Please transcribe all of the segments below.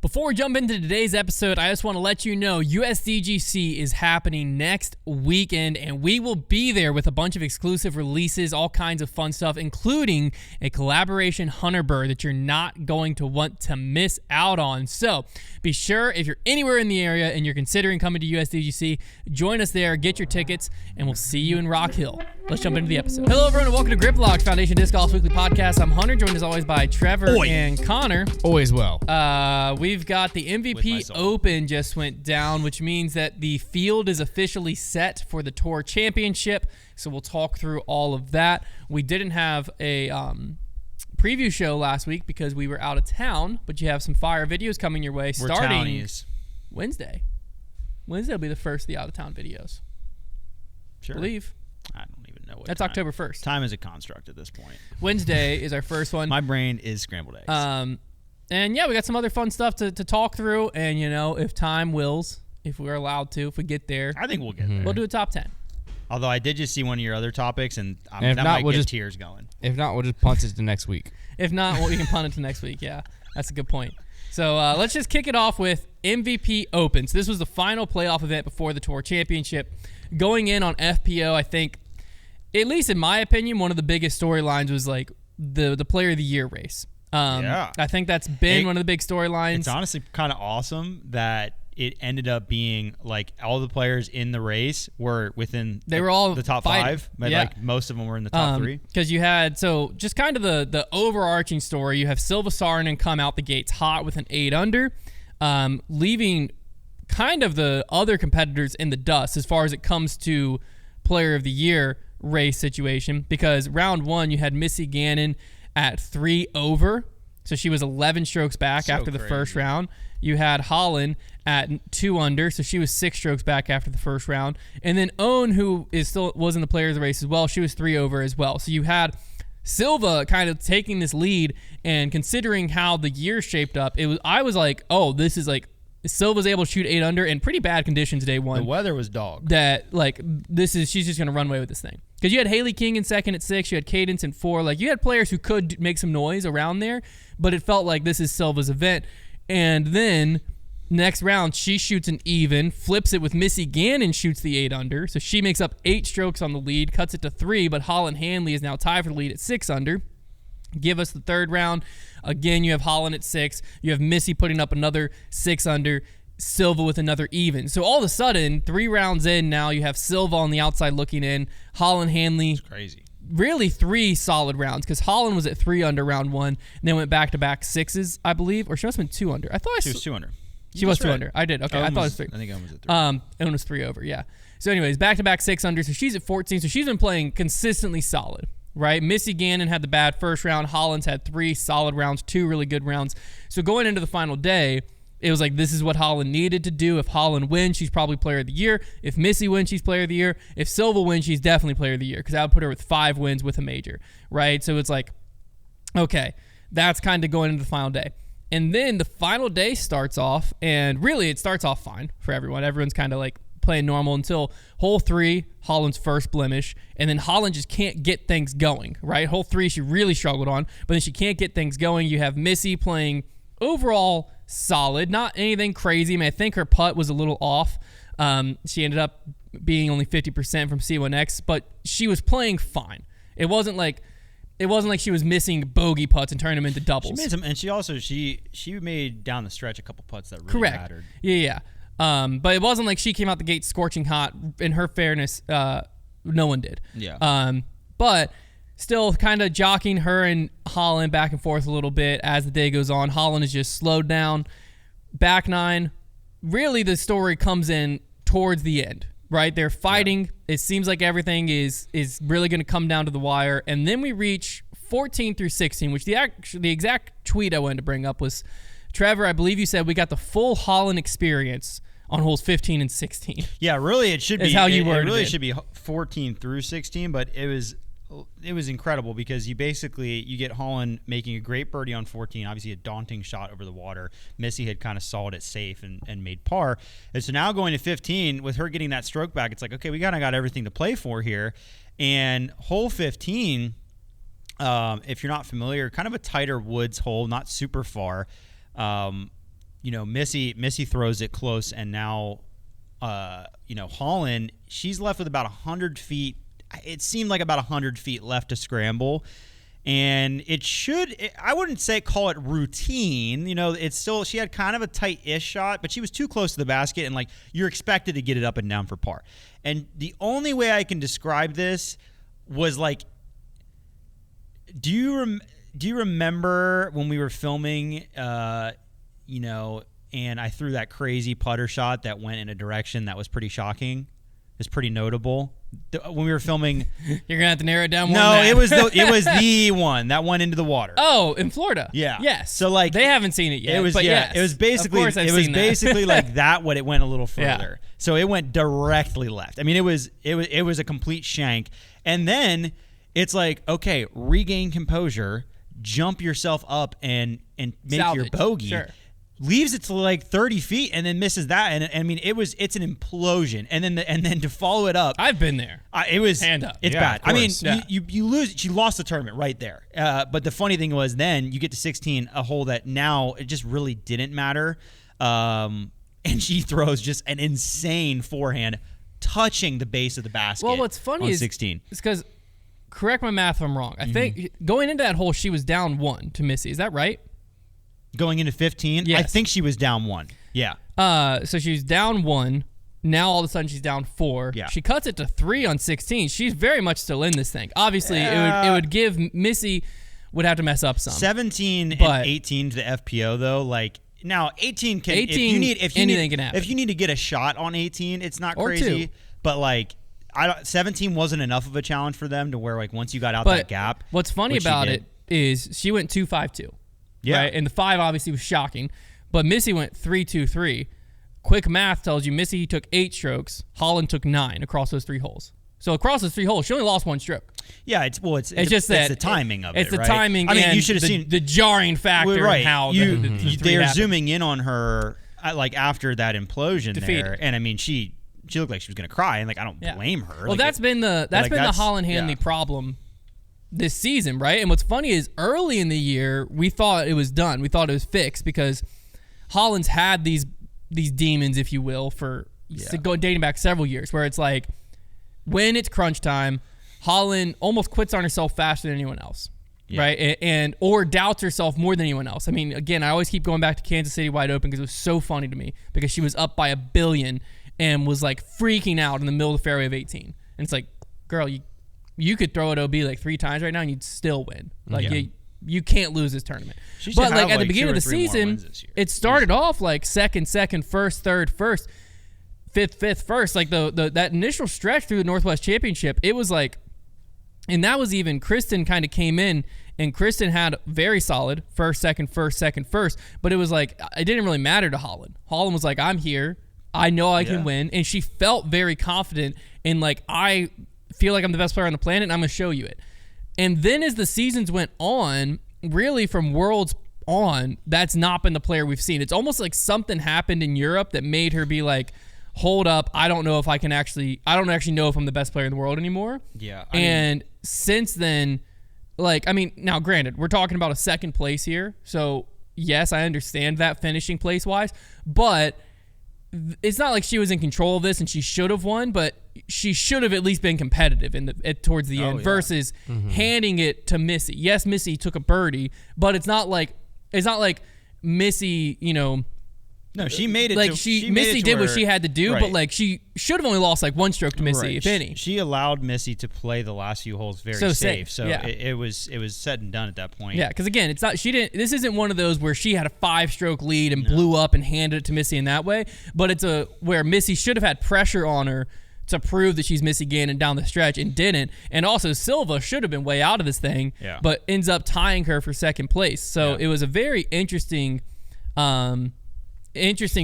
Before we jump into today's episode, I just want to let you know USDGC is happening next weekend, and we will be there with a bunch of exclusive releases, all kinds of fun stuff, including a collaboration hunter bird that you're not going to want to miss out on. So be sure, if you're anywhere in the area and you're considering coming to USDGC, join us there, get your tickets, and we'll see you in Rock Hill. Let's jump into the episode. Hello, everyone, and welcome to Grip Vlogs, Foundation Disc Golf's weekly podcast. I'm Hunter, joined as always by Trevor and Konner. Always well. We've got the MVP Open just went down, which means that the field is officially set for the Tour Championship. So we'll talk through all of that. We didn't have a preview show last week because we were out of town, but you have some fire videos coming your way starting Wednesday. Wednesday will be the first of the out-of-town videos. Sure. I believe. I don't even know what That's time. October 1st. Time is a construct at this point. Wednesday is our first one. My brain is scrambled eggs. And yeah, we got some other fun stuff to talk through. And, you know, if time wills, if we're allowed to, if we get there, I think we'll get there. we'll do a top 10. Although I did just see one of your other topics, and if that not, might we'll get just tears going. If not, we'll just punt it to next week. If not, we can punt it to next week. Yeah, that's a good point. So let's just kick it off with MVP Open. So this was the final playoff event before the Tour Championship. Going in on FPO, I think, at least in my opinion, one of the biggest storylines was like the Player of the Year race. Yeah. I think that's been one of the big storylines. It's honestly kind of awesome that it ended up being like all the players in the race were within were all the top fighting. five, but Yeah. like most of them were in the top three. Because you had, so just kind of the overarching story, you have Silva Saarinen come out the gates hot with an 8 under, leaving kind of the other competitors in the dust as far as it comes to Player of the Year race situation, because round one you had Missy Gannon at 3 over, so she was 11 strokes back after the first round. You had Holland at 2 under, so she was 6 strokes back after the first round. And then Owen, who was in the Player of the race as well, she was 3 over as well. So you had Silva kind of taking this lead, and considering how the year shaped up, I was like, oh, this is like Silva's able to shoot 8 under in pretty bad conditions day one. The weather was dog. That like she's just gonna run away with this thing. Because you had Haley King in second at 6, you had Cadence in 4. Like you had players who could make some noise around there, but it felt like this is Silva's event. And then next round she shoots an even, flips it with Missy Gannon, shoots the 8 under, so she makes up 8 strokes on the lead, cuts it to 3. But Holland Hanley is now tied for the lead at 6 under. Give us the third round. Again, you have Holland at 6. You have Missy putting up another 6 under. Silva with another even. So all of a sudden, 3 rounds in now, you have Silva on the outside looking in. Holland Hanley. It's crazy. Really 3 solid rounds, because Holland was at 3 under round 1, and then went back-to-back 6s, I believe. Or she must have been 2 under. I thought she was 2 under. She was 2 under. I did. Okay, I thought it was 3. I think Owen was at 3. Owen was 3 over, yeah. So anyways, back-to-back 6 under. So she's at 14. So she's been playing consistently solid, right? Missy Gannon had the bad first round. Holland's had 3 solid rounds, 2 really good rounds. So going into the final day, it was like, this is what Holland needed to do. If Holland wins, she's probably Player of the Year. If Missy wins, she's Player of the Year. If Silva wins, she's definitely Player of the Year, because that would put her with 5 wins with a major, right? So it's like, okay, that's kind of going into the final day. And then the final day starts off, and really it starts off fine for everyone. Everyone's kind of like playing normal until hole 3, Holland's first blemish, and then Holland just can't get things going, right? Hole 3 she really struggled on, but then she can't get things going. You have Missy playing overall solid, not anything crazy. I mean, I think her putt was a little off. She ended up being only 50% from C1X, but she was playing fine. It wasn't like she was missing bogey putts and turning them into doubles. She made some, and she also she made down the stretch a couple putts that really mattered. Yeah. But it wasn't like she came out the gate scorching hot. In her fairness, no one did. Yeah. But still kind of jockeying her and Holland back and forth a little bit as the day goes on. Holland is just slowed down. Back 9, really the story comes in towards the end, right? They're fighting. Yeah. It seems like everything is really going to come down to the wire. And then we reach 14 through 16, which the exact tweet I wanted to bring up was, Trevor, I believe you said we got the full Holland experience on holes 15 and 16. Yeah, really it should be. How you worded it really it. should be 14 through 16, but it was incredible because you get Holland making a great birdie on 14, obviously a daunting shot over the water. Missy had kind of sawed it safe and made par. And so now going to 15, with her getting that stroke back, it's like, okay, we kind of got everything to play for here. And hole 15, if you're not familiar, kind of a tighter woods hole, not super far. Missy throws it close, and now, Holland, she's left with about 100 feet. It seemed like about 100 feet left to scramble. And I wouldn't call it routine. It's still, she had kind of a tight-ish shot, but she was too close to the basket, and like you're expected to get it up and down for par. And the only way I can describe this was like, do you remember when we were filming, and I threw that crazy putter shot that went in a direction that was pretty shocking? It's pretty notable. When we were filming, you're gonna have to narrow it down more. No, than that. it was the one that went into the water. Oh, in Florida. Yeah. Yes. So like they haven't seen it yet. It was but yes. It was basically like that. What it went a little further. Yeah. So it went directly left. I mean, it was a complete shank. And then it's like, okay, regain composure, jump yourself up and make your bogey. Sure. Leaves it to like 30 feet and then misses that, and I mean it's an implosion, and then to follow it up, I've been there. It was hand up. It's Yeah, bad. I mean, Yeah. you lose. She lost the tournament right there. But the funny thing was, then you get to 16, a hole that now it just really didn't matter, and she throws just an insane forehand, touching the base of the basket. Well, what's funny is 16. It's because, correct my math if I'm wrong. I think going into that hole she was down 1 to Missy. Is that right? Going into 15, Yes. I think she was down 1. Yeah. So she's down 1. Now all of a sudden she's down 4. Yeah. She cuts it to 3 on 16. She's very much still in this thing. Obviously, it would give Missy would have to mess up some. 17 But- and 18 to the FPO though, like now 18 can 18, anything can happen. If you need to get a shot on 18, it's not Or crazy. 2. But like 17 wasn't enough of a challenge for them to where like once you got out But that gap. what's funny which she about did. it is she went 2-5-2. Yeah. Right? And the 5 obviously was shocking. But Missy went 3-2-3. Quick math tells you Missy took 8 strokes. Holland took 9 across those 3 holes. So across those 3 holes, she only lost 1 stroke. Yeah, it's just that the timing of it. It's the right? timing. I mean, and you should have seen the jarring factor right. and how you, the 3 they're happened. zooming in on her like after that implosion Defeated. there, and I mean she looked like she was gonna cry, and like I don't blame her. Well, like, that's been the Holland Hanley problem this season, right? And what's funny is early in the year we thought it was done. We thought it was fixed because Holland's had these demons, if you will, for dating back several years, where it's like when it's crunch time, Holland almost quits on herself faster than anyone else. Yeah. Right, and or doubts herself more than anyone else. I mean, again, I always keep going back to Kansas City Wide Open because it was so funny to me because she was up by 1 billion and was like freaking out in the middle of the fairway of 18. And it's like, girl, you could throw it OB like 3 times right now and you'd still win. Like you can't lose this tournament. But like at the beginning of the season, it started off like second, first, third, first, fifth, first. Like that initial stretch through the Northwest Championship, it was like. And that was even Kristen kind of came in, and Kristen had very solid first, second, first. But it was like it didn't really matter to Holland. Holland was like, I'm here. I know I can win. And she felt very confident in like, I feel like I'm the best player on the planet, and I'm going to show you it. And then as the seasons went on, really from Worlds on, that's not been the player we've seen. It's almost like something happened in Europe that made her be like, hold up, I don't know if I don't actually know if I'm the best player in the world anymore. Yeah. And since then, like, I mean, now granted, we're talking about a second place here. So yes, I understand that finishing place wise, but it's not like she was in control of this and she should have won, but she should have at least been competitive towards the end versus handing it to Missy. Yes, Missy took a birdie, but it's not like Missy, no, she made it. Like Missy did what her, she had to do, but like she should have only lost like 1 stroke to Missy, if any. She allowed Missy to play the last few holes very safe. So it was said and done at that point. Yeah, because again, it's not. This isn't one of those where she had a 5-stroke lead and blew up and handed it to Missy in that way. But it's where Missy should have had pressure on her to prove that she's Missy Gannon down the stretch and didn't. And also Silva should have been way out of this thing, but ends up tying her for second place. So it was a very interesting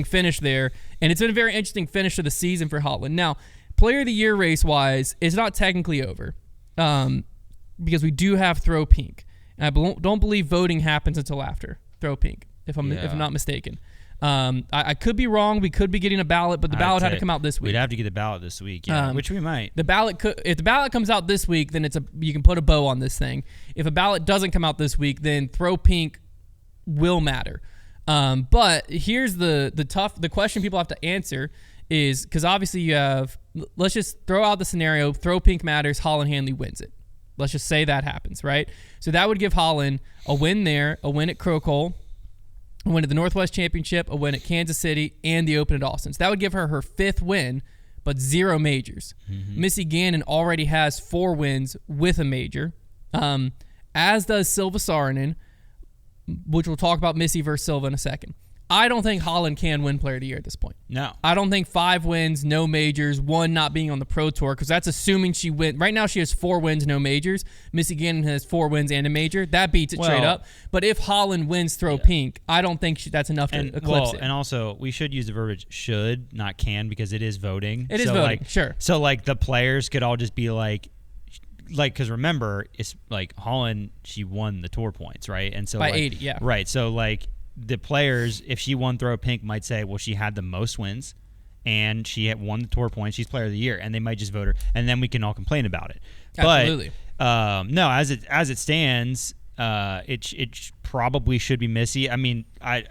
finish there, and it's been a very interesting finish to the season for Holland. Now, Player of the Year race-wise, it's not technically over because we do have Throw Pink. And I don't believe voting happens until after Throw Pink, if I'm not mistaken. I could be wrong. We could be getting a ballot, but the ballot had to come out this week. We'd have to get the ballot this week, which we might. The ballot if the ballot comes out this week, then you can put a bow on this thing. If a ballot doesn't come out this week, then Throw Pink will matter. But here's the question people have to answer is, because obviously you have, let's just throw out the scenario, throw pink matters, Holland Hanley wins it. Let's just say that happens, right? So that would give Holland a win there, a win at Crocole, a win at the Northwest Championship, a win at Kansas City, and the Open at Austin. So that would give her her 5th win, but 0 majors. Missy Gannon already has 4 wins with a major, as does Silva Saarinen, which we'll talk about Missy versus Silva in a second. I don't think Holland can win Player of the Year at this point. No. I don't think 5 wins, no majors, 1 not being on the Pro Tour, because that's assuming she win. Right now she has 4 wins, no majors. Missy Gannon has 4 wins and a major. That beats it straight up. But if Holland wins throw pink, I don't think that's enough to eclipse it. And also, we should use the verbiage should, not can, because it is voting. It is voting, sure. So, the players could all just be because remember, it's Holland, she won the tour points, right? And so by 80, yeah. Right. So, the players, if she won throw pink, might say, well, she had the most wins and she had won the tour points. She's Player of the Year, and they might just vote her, and then we can all complain about it. Absolutely. But no, as it stands, it probably should be Missy. I mean, I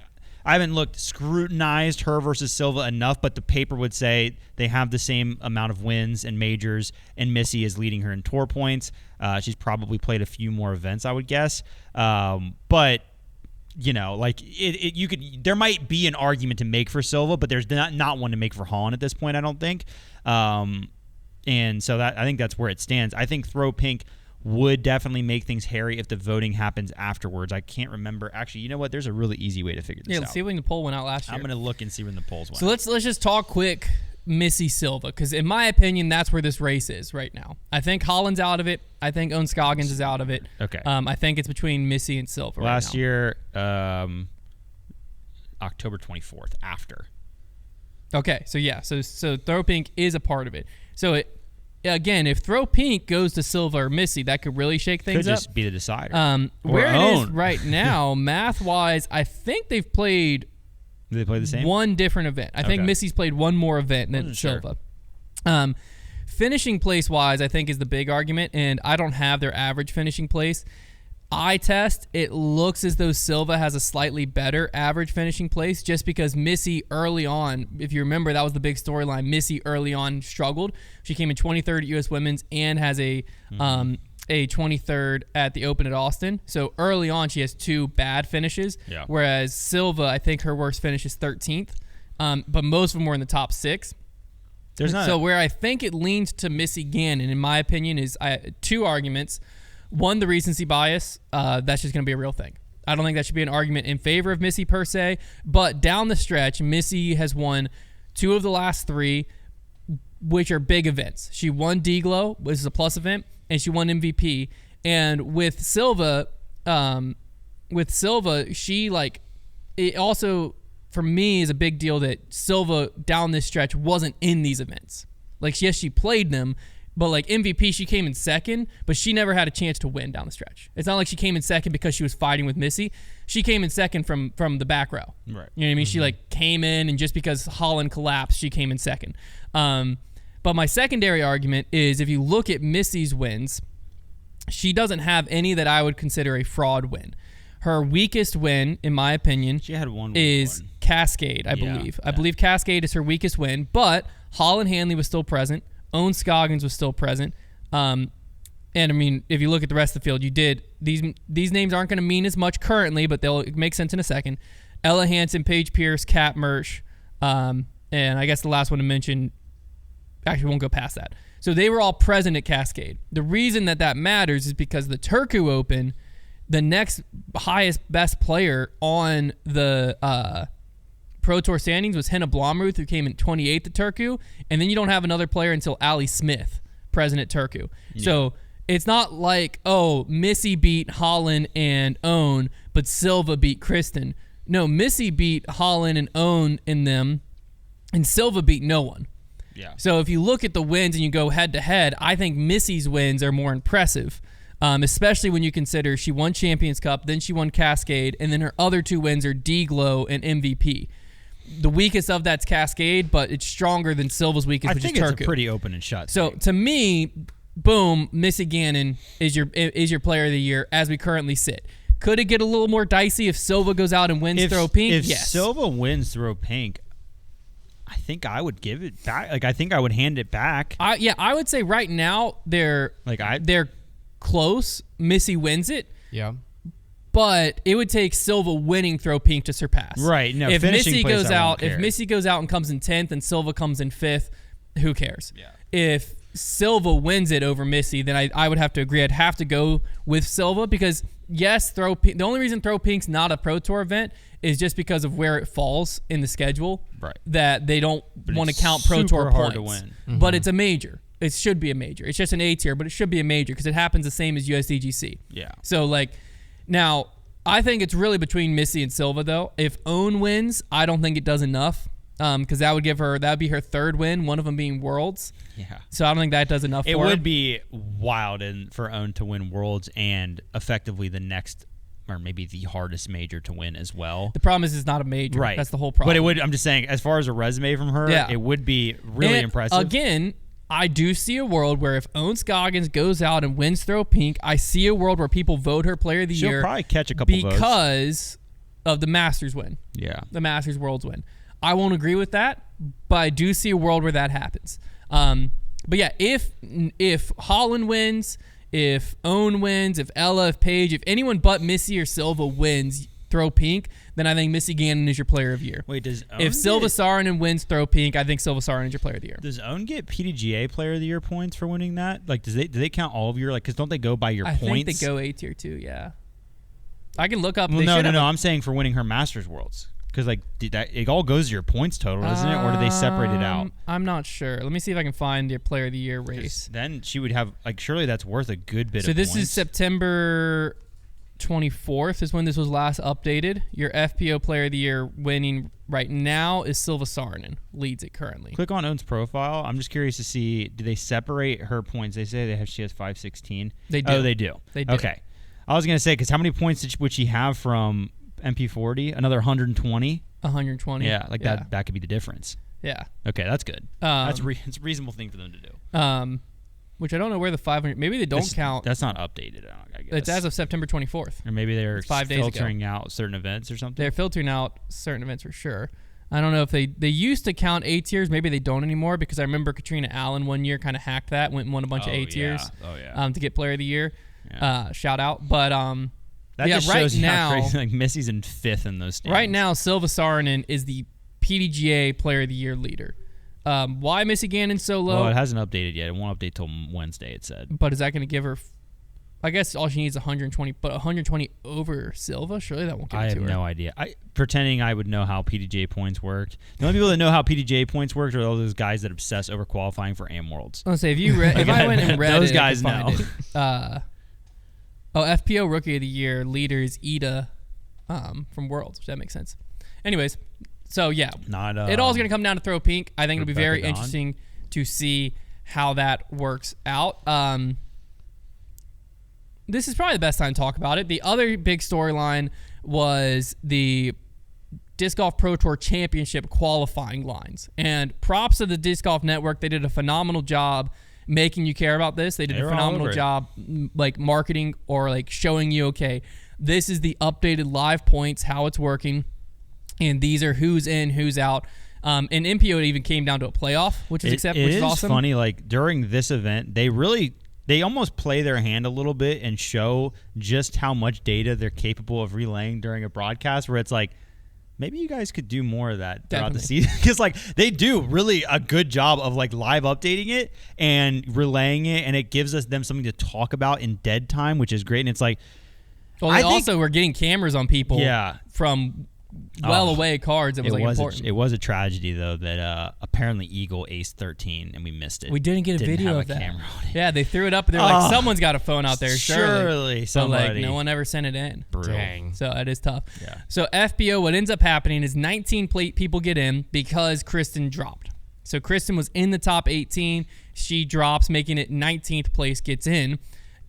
haven't scrutinized her versus Silva enough, but the paper would say they have the same amount of wins and majors, and Missy is leading her in tour points. She's probably played a few more events, I would guess. But there might be an argument to make for Silva, but there's not one to make for Holland at this point, I don't think. And so I think that's where it stands. I think throw pink would definitely make things hairy if the voting happens afterwards. I can't remember. Actually, you know what? There's a really easy way to figure this out. Let's see when the poll went out last year. I'm going to look and see when the polls went. So let's just talk quick Missy Silva, because in my opinion, that's where this race is right now. I think Holland's out of it. I think Owen Scoggins is out of it. Okay. I think it's between Missy and Silva last year, October 24th, after. Okay, so yeah, so throw pink is a part of it. So again, if throw pink goes to Silva or Missy, that could really shake things up. Could just be the decider. Where it is right now, math-wise, I think they've played. Do they play the same? One different event. I think Missy's played one more event than Silva. Sure. Finishing place-wise, I think, is the big argument, and I don't have their average finishing place. Eye test, it looks as though Silva has a slightly better average finishing place, just because Missy early on, if you remember, that was the big storyline. Missy early on struggled. She came in 23rd at U.S. Women's and has a 23rd at the Open at Austin. So early on, she has 2 bad finishes, whereas Silva, I think her worst finish is 13th, but most of them were in the top 6. So where I think it leans to Missy Gannon, in my opinion, is 2 arguments. One, the recency bias. That's just going to be a real thing. I don't think that should be an argument in favor of Missy per se, but down the stretch, Missy has won 2 of the last 3, which are big events. She won D-Glow, which is a plus event, and she won MVP. And with Silva, she it also, for me, is a big deal that Silva down this stretch wasn't in these events. Yes, she played them, but MVP, she came in second, but she never had a chance to win down the stretch. It's not like she came in second because she was fighting with Missy. She came in second from the back row. Right. You know what I mean? She came in, and just because Holland collapsed, she came in second. But my secondary argument is, if you look at Missy's wins, she doesn't have any that I would consider a fraud win. Her weakest win, in my opinion, she had one is Cascade, I believe. I believe Cascade is her weakest win, but Holland Hanley was still present. Owen Scoggins was still present. And I mean, if you look at the rest of the field, these names aren't going to mean as much currently, but they'll make sense in a second. Ella Hansen, Paige Pierce, Kat Mersch, and I guess the last one to mention, actually won't go past that. So they were all present at Cascade. The reason that matters is because the Turku Open, the next highest best player on the Pro Tour standings was Henna Blomruth, who came in 28th at Turku, and then you don't have another player until Allie Smith, present at Turku. Yeah. So it's not like, Missy beat Holland and Owen, but Silva beat Kristen. No, Missy beat Holland and Owen in them, and Silva beat no one. Yeah. So if you look at the wins and you go head-to-head, I think Missy's wins are more impressive, especially when you consider she won Champions Cup, then she won Cascade, and then her other 2 wins are D-Glow and MVP. The weakest of that's Cascade, but it's stronger than Silva's weakest, which is Turku. I think it's a pretty open and shut. So to me, boom, Missy Gannon is your player of the year as we currently sit. Could it get a little more dicey if Silva goes out and wins throw pink? If Yes. Silva wins throw pink, I think I would give it back. Like I think I would hand it back. I would say right now they're close. Missy wins it. Yeah. But it would take Silva winning throw pink to surpass. Right. No. If finishing Missy place, goes I won't out, care. if Missy goes out and comes in 10th and Silva comes in 5th, who cares? Yeah. If Silva wins it over Missy, then I would have to agree. I'd have to go with Silva because yes, throw pink. The only reason throw pink's not a Pro Tour event is just because of where it falls in the schedule. Right. That they don't want to it's count Pro Tour super hard points. to win. Mm-hmm. But it's a major. It should be a major. It's just an A tier, but it should be a major because it happens the same as USDGC. Yeah. So like now. I think it's really between Missy and Silva, though. If Own wins, I don't think it does enough because that would be her third win, one of them being Worlds. Yeah. So I don't think that does enough It for her. would be wild for Own to win Worlds and effectively the next or maybe the hardest major to win as well. The problem is it's not a major. Right. That's the whole problem. But it would. I'm just saying, as far as a resume from her, Yeah. it would be really And impressive. Again, I do see a world where if Own Scoggins goes out and wins throw pink, I see a world where people vote her player of the She'll year probably catch a couple votes. because of the Masters win. Yeah. The Masters Worlds win. I won't agree with that, but I do see a world where that happens. But yeah, if Holland wins, if Own wins, if Ella, if Paige, if anyone but Missy or Silva wins throw pink, then I think Missy Gannon is your player of the year. Wait, does Own If Silva Saarinen wins throw pink, I think Silva Saarinen is your player of the year. Does Own get PDGA player of the year points for winning that? Like, do they count all of your because don't they go by your I points? think they go A tier too. Yeah, I can look up. Well, they should have no. I'm saying for winning her Masters Worlds because it all goes to your points total, doesn't it? Or do they separate it out? I'm not sure. Let me see if I can find your player of the year race. Then she would have surely that's worth a good bit. So of this points. is September 24th is when this was last updated. Your FPO player of the year winning right now is Silva Saarinen. Leads it currently. Click on Own's profile. I'm just curious to see, do they separate her points? They say she has 516. They do. Oh, they do. They do. Okay. I was going to say, because how many points would she have from MP40? Another 120? 120. Yeah, that could be the difference. Yeah. Okay, that's good. It's a reasonable thing for them to do. Which I don't know where the 500. Maybe they don't count. That's not updated, I guess. It's as of September 24th. Or maybe they're 5 days ago. filtering out certain events or something. They're filtering out certain events for sure. I don't know if they used to count A tiers. Maybe they don't anymore because I remember Katrina Allen one year kind of hacked that, went and won a bunch of A tiers. Oh, yeah. To get player of the year. Yeah. Shout out. But that just right shows you now, how crazy. Like Missy's in 5th in those standings. right now, Silva Saarinen is the PDGA player of the year leader. Why Missy Gannon so low? Well, it hasn't updated yet. It won't update till Wednesday, it said. But is that going to give her? I guess all she needs is 120, but 120 over Silva. Surely that won't give I it have to her. no idea. Pretending I would know how PDGA points work. The only people that know how PDGA points work are all those guys that obsess over qualifying for AM Worlds. Let's say if I went and read those it, guys I could know. find it. FPO Rookie of the Year leader is Ida from Worlds, which that makes sense. Anyways, so yeah, it all's going to come down to throw pink. I think it'll be very Rebecca Dawn. interesting to see how that works out. This is probably the best time to talk about it. The other big storyline was the Disc Golf Pro Tour Championship qualifying lines. And props to the Disc Golf Network. They did a phenomenal job making you care about this. They did a were all phenomenal over it. job like marketing or like showing you, okay, this is the updated live points, how it's working. And these are who's in, who's out. And MPO it even came down to a playoff, which is which is awesome. Funny, like during this event, they almost play their hand a little bit and show just how much data they're capable of relaying during a broadcast where it's like, maybe you guys could do more of that throughout the season. Because like they do really a good job of like live updating it and relaying it, and it gives them something to talk about in dead time, which is great. And it's like, well, they also were getting cameras on people from away cards. It was important. It was a tragedy though that apparently Eagle aced 13 and we missed it. We didn't get a video have of a that. camera on it. Yeah, they threw it up. And they're like, someone's got a phone out there. Surely But somebody. like, no one ever sent it in. Brutal. Dang. So it is tough. Yeah. So FPO, what ends up happening is 19 people get in because Kristen dropped. So Kristen was in the top 18. She drops, making it 19th place gets in.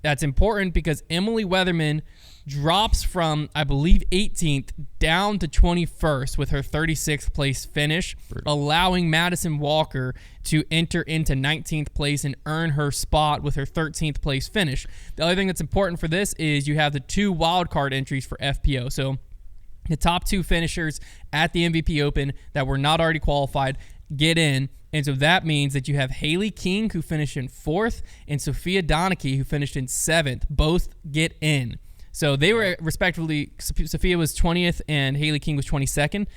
that's important because Emily Weatherman drops from, I believe, 18th down to 21st with her 36th place finish, allowing Madison Walker to enter into 19th place and earn her spot with her 13th place finish. The other thing that's important for this is you have the 2 wildcard entries for FPO. So the top 2 finishers at the MVP Open that were not already qualified get in. And so that means that you have Haley King, who finished in 4th, and Sophia Donachie, who finished in 7th. Both get in. So they were respectively, Sophia was 20th and Haley King was 22nd.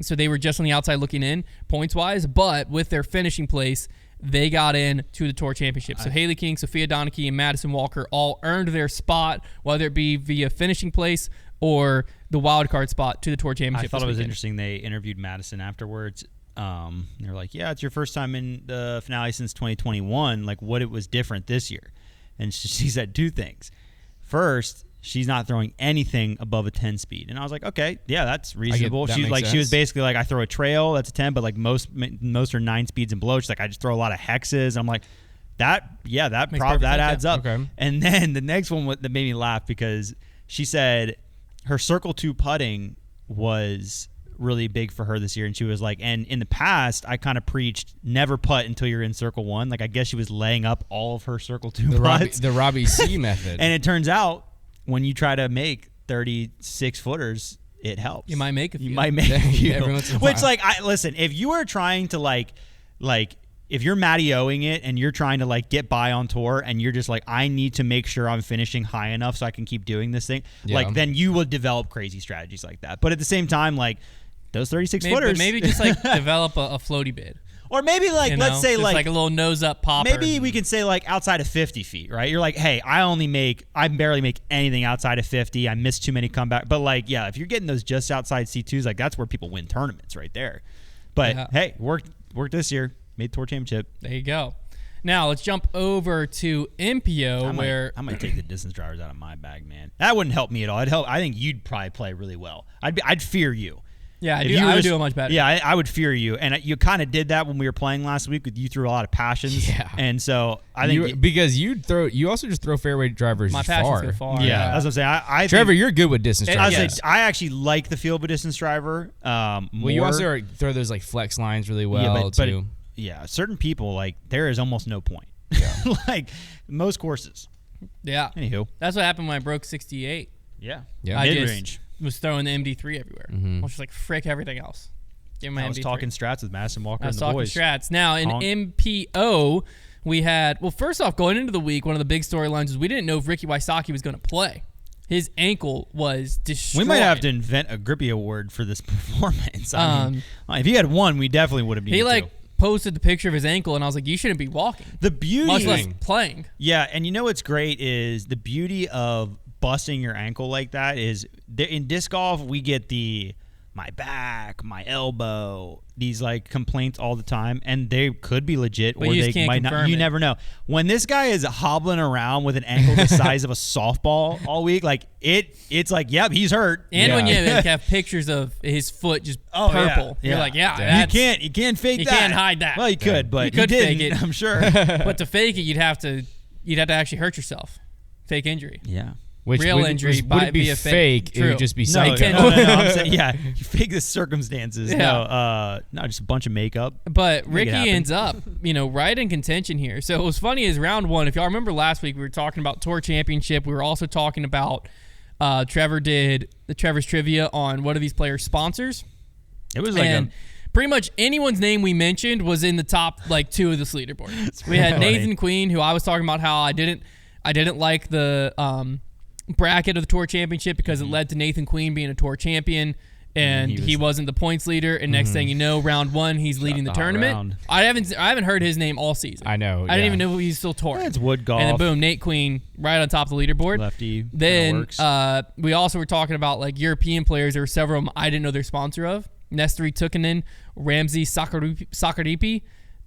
So they were just on the outside looking in points-wise, but with their finishing place, they got in to the Tour Championship. So Haley King, Sophia Donachie, and Madison Walker all earned their spot, whether it be via finishing place or the wildcard spot to the Tour Championship. I thought it was interesting. They interviewed Madison afterwards. They're like, yeah, it's your first time in the finale since 2021. Like, what it was different this year? And she said 2 things. First, she's not throwing anything above a 10 speed. And I was like, okay, yeah, that's reasonable. That She's makes like, sense. she was basically like, I throw a trail, that's a 10, but like most are 9 speeds and below. She's like, I just throw a lot of hexes. I'm like, that adds up. Okay. And then the next one that made me laugh because she said her circle 2 putting was really big for her this year. And she was like, and in the past, I kind of preached never putt until you're in circle 1. Like, I guess she was laying up all of her circle 2 putts. The Robbie C method. And it turns out when you try to make 36 footers, it helps. You might make a few. You might make a few. Every once in a Which, while. like, listen, if you are trying to like, if you're Matty-Oing it and you're trying to like get by on tour and you're just like, I need to make sure I'm finishing high enough so I can keep doing this thing, like, then you will develop crazy strategies like that. But at the same time, like, those 36 footers. Maybe just like develop a floaty bid. Or maybe like, let's say just like a little nose up popper. Maybe we can say like outside of 50 feet, right? You're like, hey, I barely make anything outside of 50. I miss too many comeback. But like, yeah, if you're getting those just outside C2s, like that's where people win tournaments right there. But hey, worked this year, made Tour Championship. There you go. Now let's jump over to MPO I might take the distance drivers out of my bag, man. That wouldn't help me at all. I think you'd probably play really well. I'd fear you. Yeah, I would do it much better. Yeah, I would fear you. And you kind of did that when we were playing last week. You threw a lot of passions. Yeah. And so I think because you also just throw fairway drivers my far. passions go far. Yeah, that's what I'm saying. Trevor, you're good with distance drivers. I actually like the feel of a distance driver. Well, you also throw those like flex lines really well too. Yeah, certain people, like, there is almost no point. Yeah. Like most courses. Yeah. Anywho, that's what happened when I broke 68. Yeah. Mid-range. Was throwing the MD3 everywhere. Mm-hmm. I was just like, frick everything else. Give my I was MD3. talking strats with Madison Walker and the boys. I was talking strats. Now, in MPO, we had, well, first off, going into the week, one of the big storylines was we didn't know if Ricky Wysocki was going to play. His ankle was destroyed. We might have to invent a Grippy Award for this performance. I mean, if he had won, we definitely would have needed to. He, posted the picture of his ankle, and I was like, you shouldn't be walking. The beauty. Much less playing. Yeah, and you know what's great is the beauty of busting your ankle like that is in disc golf we get my back, my elbow, these like complaints all the time, and they could be legit but or you they might not. You never know. When this guy is hobbling around with an ankle the size of a softball all week, like it's like, yep, he's hurt. And when you have pictures of his foot just purple, you're like, you can't fake that. You can't hide that. Well, you could, but you could fake it. I'm sure. But to fake it, you'd have to actually hurt yourself. Fake injury. Yeah. Real injury wouldn't be fake. It would just be psycho. No, I'm saying, you fake the circumstances. Yeah. No, just a bunch of makeup. But Ricky ends up, right in contention here. So what was funny is round one, if y'all remember last week, we were talking about Tour Championship. We were also talking about Trevor did the Trevor's Trivia on what are these players' sponsors. It was like pretty much anyone's name we mentioned was in the top like 2 of this leaderboard. We had Nathan Queen, who I was talking about how I didn't like the bracket of the Tour Championship because it led to Nathan Queen being a Tour champion, and he wasn't the points leader. And next thing you know, round one, he's leading the tournament. I haven't heard his name all season. I know. I didn't even know he's still touring. It's wood golf. And then boom, Nate Queen right on top of the leaderboard. Lefty. Then we also were talking about like European players. There were several of them I didn't know their sponsor of. Nesteri Tukkanen, Ramsey Sakaripi.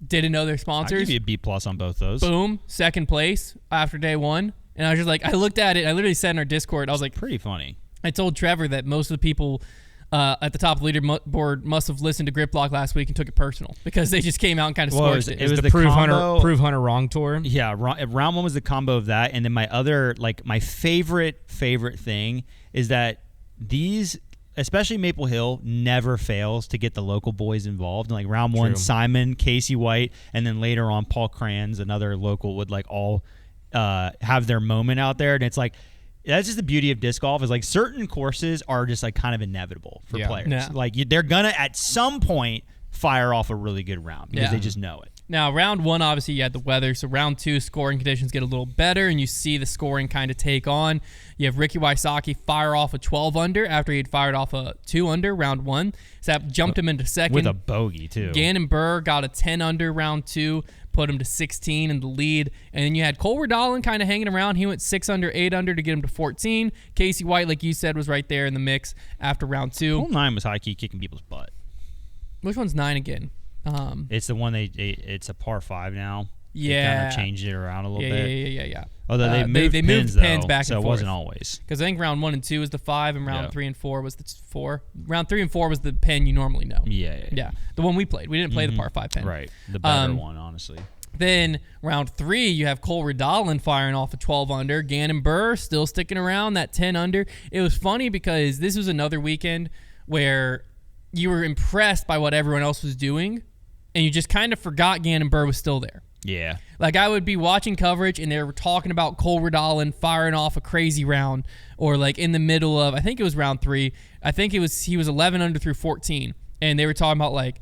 Didn't know their sponsors. I'll give you a B+ on both those. Boom, second place after day one. And I was just like, I looked at it. I literally said in our Discord, I was like, pretty funny. I told Trevor that most of the people at the top of the leaderboard must have listened to Grip Block last week and took it personal because they just came out and kind of scorched it. It was the Prove Hunter wrong tour. Yeah, round 1 was the combo of that, and then my other, like, my favorite thing is that these, especially Maple Hill, never fails to get the local boys involved. And like round 1, Simon, Casey White, and then later on Paul Kranz, another local, would like all have their moment out there, and it's like, that's just the beauty of disc golf, is like certain courses are just like kind of inevitable for players. Yeah. Like they're gonna at some point fire off a really good round because they just know it. Now, round 1, obviously, you had the weather. So round 2, scoring conditions get a little better, and you see the scoring kind of take on. You have Ricky Wysocki fire off a 12 under after he had fired off a 2 under round 1. So that jumped him into second. With a bogey, too. Gannon Burr got a 10 under round 2, put him to 16 in the lead. And then you had Cole Redallen kind of hanging around. He went 6 under, 8 under to get him to 14. Casey White, like you said, was right there in the mix after round 2. Hole 9 was high-key kicking people's butt. Which one's 9 again? It's the one it's a par 5 now. Yeah, they kind of changed it around a little bit. Yeah. Although they moved pins back and forth, so it wasn't always. Because I think round 1 and 2 was the 5, and round 3 and 4 was the 4. Round 3 and 4 was the pin you normally know. Yeah. The one we played. We didn't play the par 5 pin. Right. The better one, honestly. Then round 3, you have Cole Redallen firing off a 12 under. Gannon Burr still sticking around that 10 under. It was funny because this was another weekend where you were impressed by what everyone else was doing, and you just kind of forgot Gannon Burr was still there. Yeah. Like, I would be watching coverage, and they were talking about Cole Redallen firing off a crazy round, or like in the middle of, I think it was round 3. I think he was 11 under through 14, and they were talking about like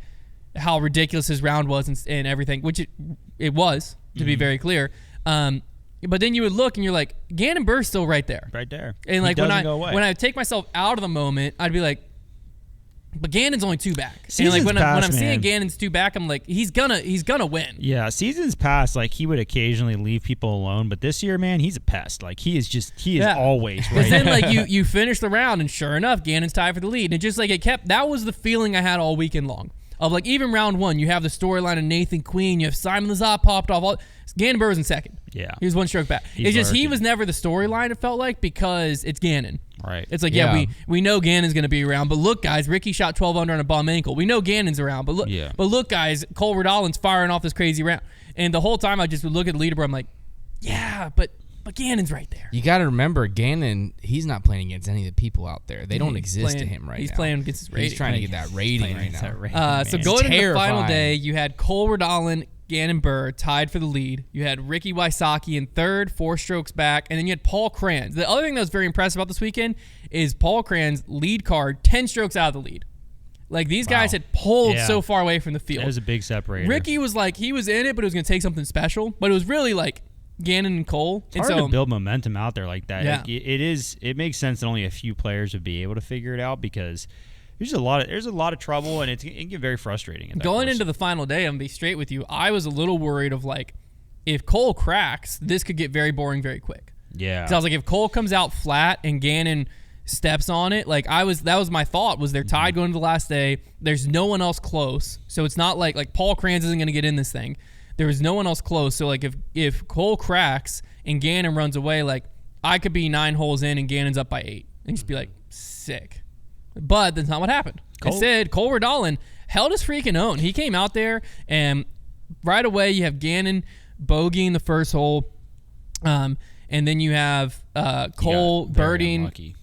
how ridiculous his round was and everything, which it was, to be very clear. But then you would look, and you're like, Gannon Burr's still right there. Right there. And like when I take myself out of the moment, I'd be like, but Gannon's only 2 back. Seasons and like when I'm man. seeing Gannon's 2 back, I'm like, he's gonna win. Yeah, seasons past, like he would occasionally leave people alone, but this year, man, he's a pest. Like he is always right. Because then like you finish the round, and sure enough, Gannon's tied for the lead. And it just like that was the feeling I had all weekend long. Of like even round 1, you have the storyline of Nathan Queen, you have Simon Lazat popped off. Gannon Burr was in second. Yeah, he was 1 stroke back. It's just he was never the storyline. It felt like, because it's Gannon. Right. It's like we know Gannon's going to be around, but look, guys, Ricky shot 12 under on a bum ankle. We know Gannon's around, but look, guys, Cole Redallen's firing off this crazy round. And the whole time I just would look at the leaderboard, I'm like, yeah, but Gannon's right there. You got to remember, Gannon, he's not playing against any of the people out there. They don't exist to him right now. He's playing against his rating. He's trying to get that rating right now. So going into the final day, you had Cole Redallen, Gannon Burr tied for the lead. You had Ricky Wysocki in third, 4 strokes back, and then you had Paul Kranz. The other thing that was very impressive about this weekend is Paul Kranz lead card 10 strokes out of the lead. Like these guys had pulled so far away from the field. It was a big separator. Ricky was like, he was in it, but it was going to take something special. But it was really like Gannon and Cole. It's hard to build momentum out there like that. Yeah. Like, it makes sense that only a few players would be able to figure it out, because there's a lot of trouble, and it can get very frustrating. Going into the final day, I'm gonna be straight with you, I was a little worried of like, if Cole cracks, this could get very boring very quick. Yeah. Because I was like, if Cole comes out flat and Gannon steps on it, like that was my thought, was they're tied going into the last day. There's no one else close, so it's not like Paul Kranz isn't gonna get in this thing. There was no one else close, so like if Cole cracks and Gannon runs away, like I could be 9 holes in and Gannon's up by 8 and just be like, sick. But that's not what happened. Instead, Cole Redallen held his freaking own. He came out there, and right away you have Gannon bogeying the first hole, and then you have Cole birdieing,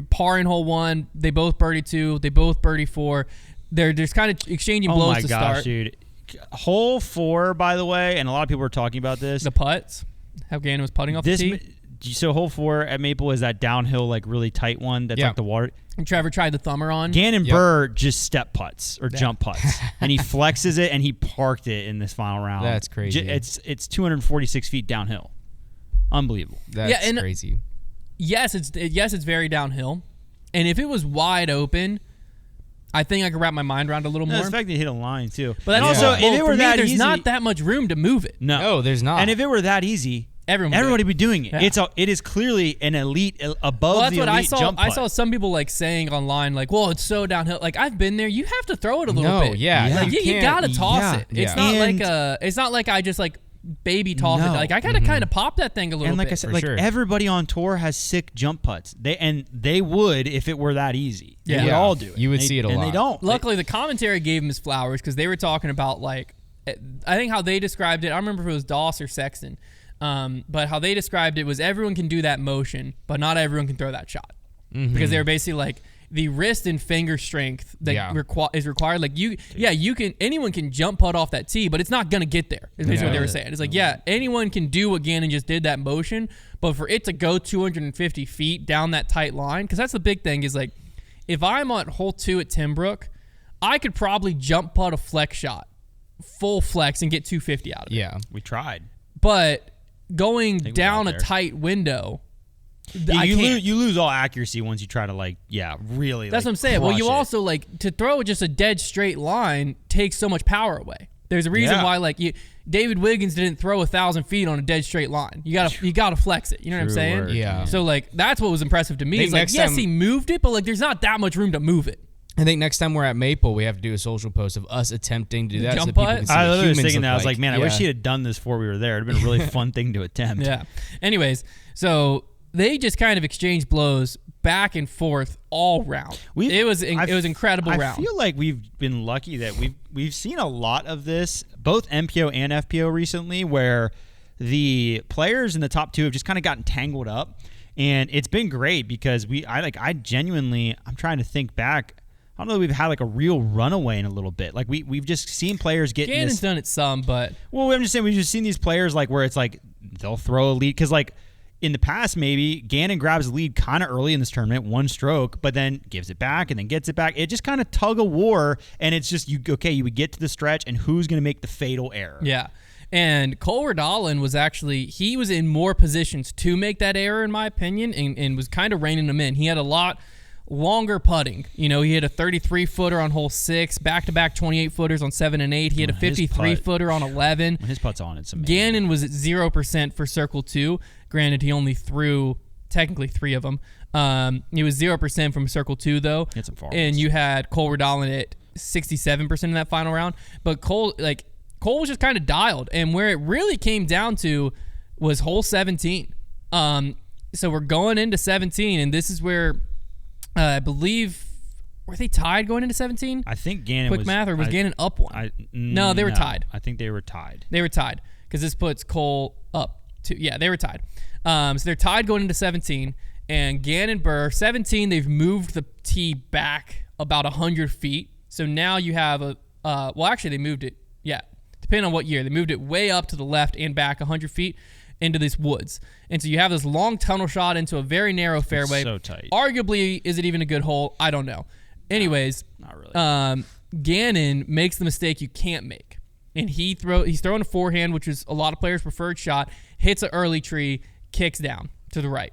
par in hole 1. They both birdie 2. They both birdie 4. They're just kind of exchanging blows to start. Oh my gosh, dude. Hole 4, by the way, and a lot of people were talking about this. The putts. How Gannon was putting off the tee. So hole 4 at Maple is that downhill, like really tight one that's like the water. And Trevor tried the thumber on. Gannon Burr just step putts or jump putts, and he flexes it, and he parked it in this final round. That's crazy. It's 246 feet downhill. Unbelievable. That's crazy. Yes, it's very downhill, and if it was wide open, I think I could wrap my mind around it a little more. The fact that he hit a line too. But also, if it were that easy, there's not that much room to move it. No, there's not. And if it were that easy, everybody would be doing it. Yeah. It is clearly an elite, above the elite jump putt. I saw some people like saying online, like, well, it's so downhill. Like, I've been there. You have to throw it a little bit. Yeah. Like, you gotta toss it. It's not like I just like baby toss it. Like I gotta kind of pop that thing a little bit. And like I said, like everybody on tour has sick jump putts. They would if it were that easy. They would all do it. You would see it a lot. And they don't. Luckily, the commentary gave him his flowers because they were talking about like, I think how they described it. I don't remember if it was Doss or Sexton, but how they described it was everyone can do that motion, but not everyone can throw that shot because they were basically like the wrist and finger strength that is required. Like you can, anyone can jump putt off that tee, but it's not gonna get there. Is basically what they were saying. It's like anyone can do what Gannon just did, that motion, but for it to go 250 feet down that tight line, because that's the big thing is like if I'm on hole 2 at Timbrook, I could probably jump putt a flex shot, full flex, and get 250 out of it. Yeah, we tried, but going down a tight window. You lose all accuracy once you try to really. That's what I'm saying. Well, you also like to throw just a dead straight line takes so much power away. There's a reason why David Wiggins didn't throw 1,000 feet on a dead straight line. You gotta flex it. You know what I'm saying? Word. Yeah. So like that's what was impressive to me. It's like yes, he moved it, but like there's not that much room to move it. I think next time we're at Maple, we have to do a social post of us attempting to do that. Jump so people putt? can see I what literally was humans thinking that. I look was like, man, I wish he had done this before we were there. It'd been a really fun thing to attempt. Yeah. Anyways, so they just kind of exchanged blows back and forth all round. It was incredible round. I feel like we've been lucky that we've seen a lot of this, both MPO and FPO recently, where the players in the top 2 have just kind of gotten tangled up, and it's been great because I'm trying to think back. I don't know if we've had like a real runaway in a little bit. Like we've just seen players get. Gannon's done it some, but I'm just saying we've just seen these players like where it's like they'll throw a lead because like. In the past, maybe Gannon grabs the lead kind of early in this tournament, one stroke, but then gives it back and then gets it back. It just kind of tug of war, and it's just you would get to the stretch, and who's going to make the fatal error? Yeah, and Cole Redallen he was in more positions to make that error, in my opinion, and was kind of reining them in. He had a lot longer putting. You know, he had a 33-footer on hole 6, back-to-back 28-footers on 7 and 8. He had a 53-footer on 11. When his putt's on, it's amazing. Gannon was at 0% for circle 2. Granted, he only threw technically 3 of them. He was 0% from circle 2, though. Hit some far and ones. You had Cole Redallen at 67% in that final round. But Cole was just kind of dialed. And where it really came down to was hole 17. So we're going into 17, and this is where I believe, were they tied going into 17? I think Gannon Quick math, or was Gannon up 1? No, they were tied. I think they were tied. They were tied because this puts Cole up 2. Yeah, they were tied. So they're tied going into 17, and Gannon Burr, 17, they've moved the tee back about 100 feet. So now you have they moved it, depending on what year. They moved it way up to the left and back 100 feet into these woods. And so you have this long tunnel shot into a very narrow fairway. So tight. Arguably, is it even a good hole? I don't know. Anyways, not really. Gannon makes the mistake you can't make. And he's throwing a forehand, which is a lot of players' preferred shot, hits an early tree, kicks down to the right.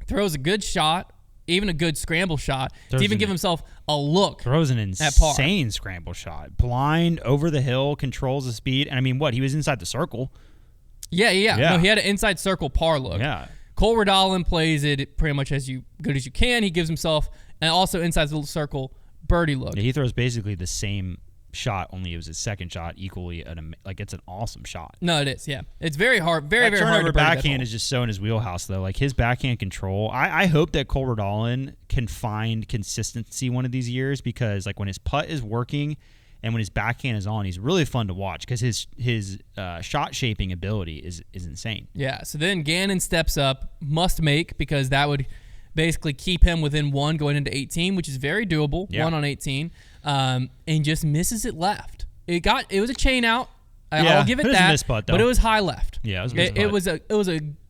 Throws a good shot, even a good scramble shot, to even give himself a look. Throws an insane scramble shot. Blind, over the hill, controls the speed. And I mean, he was inside the circle. Yeah. No, he had an inside circle par look. Yeah. Cole Redallen plays it pretty much as good as you can. He gives himself, and also inside the little circle, birdie look. Yeah, he throws basically the same shot, only it was his second shot equally. It's an awesome shot. No, it is, yeah. It's very hard, very hard to turnover backhand is just so in his wheelhouse, though. Like his backhand control, I hope that Cole Redallen can find consistency one of these years because like when his putt is working and when his backhand is on, he's really fun to watch because his shot shaping ability is insane. Yeah, so then Gannon steps up, must make, because that would basically keep him within 1 going into 18, which is very doable, 1 on 18, and just misses it left. It was a chain out. I'll give it that, a miss putt, though. But it was high left. Yeah, it was a miss putt. It was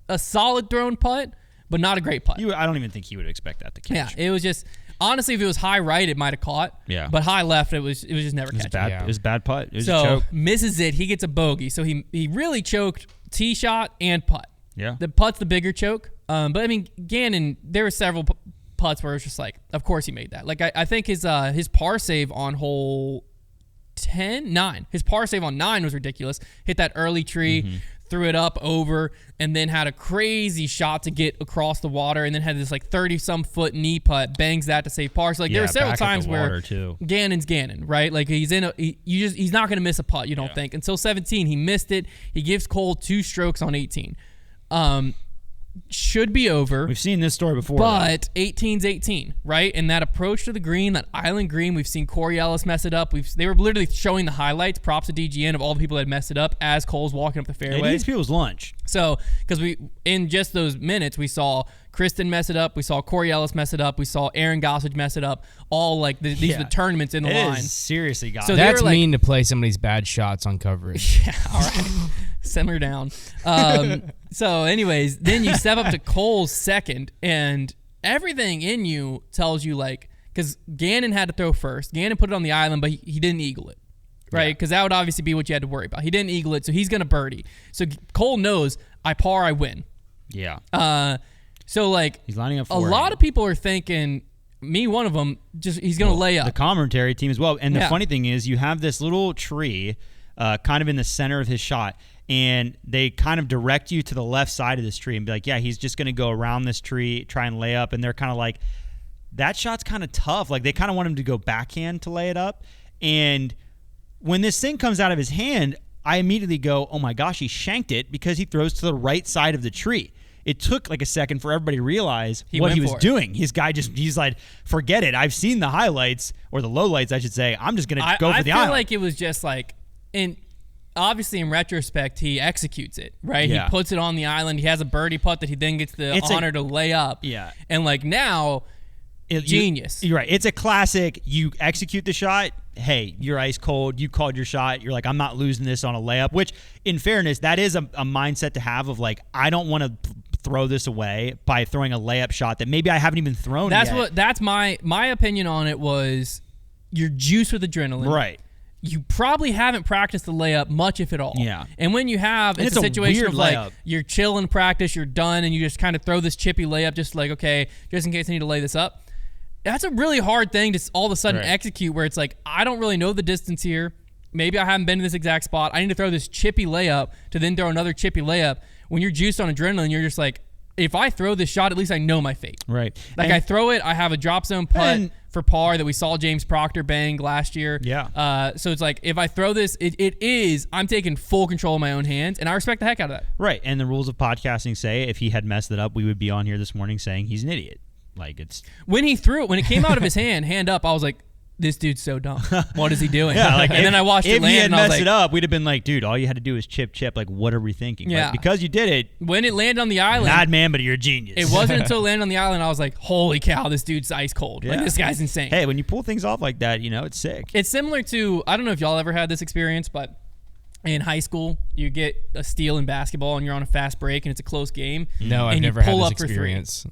a solid thrown putt, but not a great putt. I don't even think he would expect that to catch. Yeah, it was just... Honestly, if it was high right, it might have caught. Yeah. But high left, it was just never catching. It was a bad putt. It was a choke. Misses it. He gets a bogey. So he really choked tee shot and putt. Yeah. The putt's the bigger choke. But I mean, Gannon, there were several putts where it was just like, of course he made that. Like I think his par save on hole 9. His par save on 9 was ridiculous. Hit that early tree. threw it up over, and then had a crazy shot to get across the water, and then had this like 30-some foot knee putt, bangs that to save par. So like there were several times where Gannon's Gannon, right? Like he's he's not going to miss a putt, you don't think. Until 17, he missed it. He gives Cole 2 strokes on 18. Should be over. We've seen this story before. But 18's 18, right? And that approach to the green, that island green, we've seen Corey Ellis mess it up. They were literally showing the highlights, props to DGN, of all the people that had messed it up as Cole's walking up the fairway. It needs people's lunch. So, because in just those minutes, we saw Kristen mess it up. We saw Corey Ellis mess it up. We saw Aaron Gossage mess it up. All like these are the tournaments in the line. Seriously, guys. So that's mean to play somebody's bad shots on coverage. Yeah, all right. Simmer down. So anyways, then you step up to Cole's second, and everything in you tells you, like, because Gannon had to throw first. Gannon put it on the island, but he didn't eagle it, right? Because that would obviously be what you had to worry about. He didn't eagle it, so he's going to birdie. So Cole knows, I par, I win. Yeah. So, like, he's lining up a lot of people are thinking, me, one of them, he's going to lay up. The commentary team as well. And the funny thing is, you have this little tree kind of in the center of his shot, and they kind of direct you to the left side of this tree and be like, yeah, he's just going to go around this tree, try and lay up. And they're kind of like, that shot's kind of tough. Like, they kind of want him to go backhand to lay it up. And when this thing comes out of his hand, I immediately go, oh my gosh, he shanked it, because he throws to the right side of the tree. It took like a second for everybody to realize what he was doing. He's like, forget it. I've seen the highlights, or the lowlights, I should say. I'm just going to go for the island. I feel like it was just like, obviously, in retrospect, he executes it, right? Yeah. He puts it on the island. He has a birdie putt that he then gets the honor to lay up. Yeah. And, like, now, genius. You're right. It's a classic. You execute the shot. Hey, you're ice cold. You called your shot. You're like, I'm not losing this on a layup, which, in fairness, that is a mindset to have of, like, I don't want to throw this away by throwing a layup shot that maybe I haven't even thrown yet. That's my opinion on it was, you're juiced with adrenaline. Right. You probably haven't practiced the layup much, if at all. Yeah. And when you have, it's a situation of like, you're chill in practice, you're done, and you just kind of throw this chippy layup, just like, okay, just in case I need to lay this up. That's a really hard thing to all of a sudden execute, where it's like, I don't really know the distance here. Maybe I haven't been in this exact spot. I need to throw this chippy layup to then throw another chippy layup. When you're juiced on adrenaline, you're just like, if I throw this shot, at least I know my fate. Right. Like, I throw it, I have a drop zone putt for par that we saw James Proctor bang last year. Yeah. So it's like, if I throw this, I'm taking full control of my own hands, and I respect the heck out of that. Right. And the rules of podcasting say if he had messed it up, we would be on here this morning saying he's an idiot. Like, it's... When he threw it, when it came out of his hand up, I was like, this dude's so dumb. What is he doing? Yeah, like, and then I watched it land, if he had and I was messed like, it up, we'd have been like, dude, all you had to do is chip. Like, what are we thinking? Yeah. Like, because you did it. When it landed on the island. Not man, but you're a genius. It wasn't until it landed on the island I was like, holy cow, this dude's ice cold. Yeah. Like, this guy's insane. Hey, when you pull things off like that, it's sick. It's similar to, I don't know if y'all ever had this experience, but in high school, you get a steal in basketball and you're on a fast break and it's a close game. No, I've never had this experience.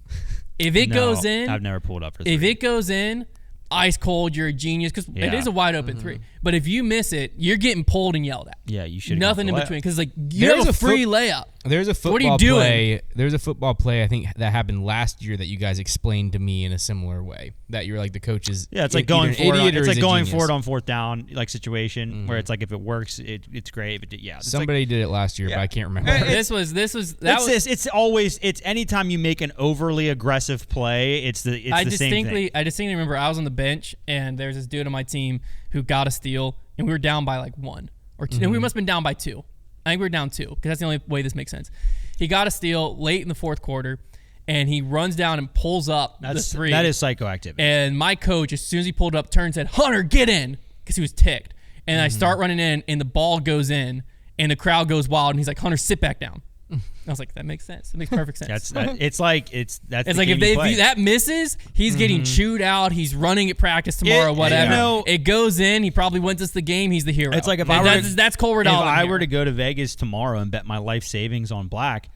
If it goes in. I've never pulled up for 3. If it goes in, ice cold, you're a genius, because it is a wide open 3. But if you miss it, you're getting pulled and yelled at. Yeah, you should. Nothing in between, because like you have a free layup. There's a football what are you doing? There's a football play I think that happened last year that you guys explained to me in a similar way. That you're like the coaches. Yeah, it's like going for it. It's like going for it on 4th down like situation where it's like if it works, it's great. Somebody did it last year, but I can't remember. It's always anytime you make an overly aggressive play, it's the same thing. I distinctly remember I was on the bench and there's this dude on my team who got a steal and we were down by like 1 or 2. And we must have been down by 2. I think we were down 2 because that's the only way this makes sense. He got a steal late in the 4th quarter, and he runs down and pulls up the 3. That is psychoactivity. And my coach, as soon as he pulled up, turned and said, "Hunter, get in," because he was ticked. And I start running in, and the ball goes in, and the crowd goes wild, and he's like, "Hunter, sit back down." I was like, that makes sense. That makes perfect sense. It's like if that misses, he's getting chewed out. He's running at practice tomorrow, whatever. It goes in. He probably wins us the game. He's the hero. It's like that's Cole Ridall. If I were to go to Vegas tomorrow and bet my life savings on black,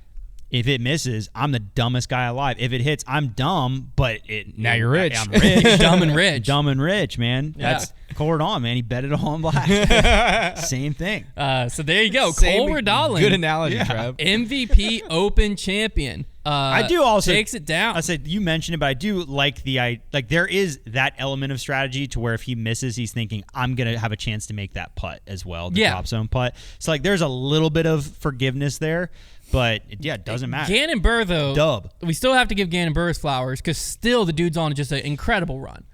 If it misses, I'm the dumbest guy alive. If it hits, I'm dumb, but Now you're rich. I'm rich. Dumb and rich. Dumb and rich, man. Yeah. That's Cole Redon, man. He bet it all in black. Same thing. So there you go. Same- Cole Redon. Good analogy, Yeah. Trev. MVP Open champion. I do also takes it down. I said you mentioned it, but I do like there is that element of strategy to where if he misses, he's thinking I'm gonna have a chance to make that putt as well, the drop zone putt. So like there's a little bit of forgiveness there, but it doesn't matter. Gannon Burr though, Dub. we still have to give Gannon Burr his flowers because still the dude's on just an incredible run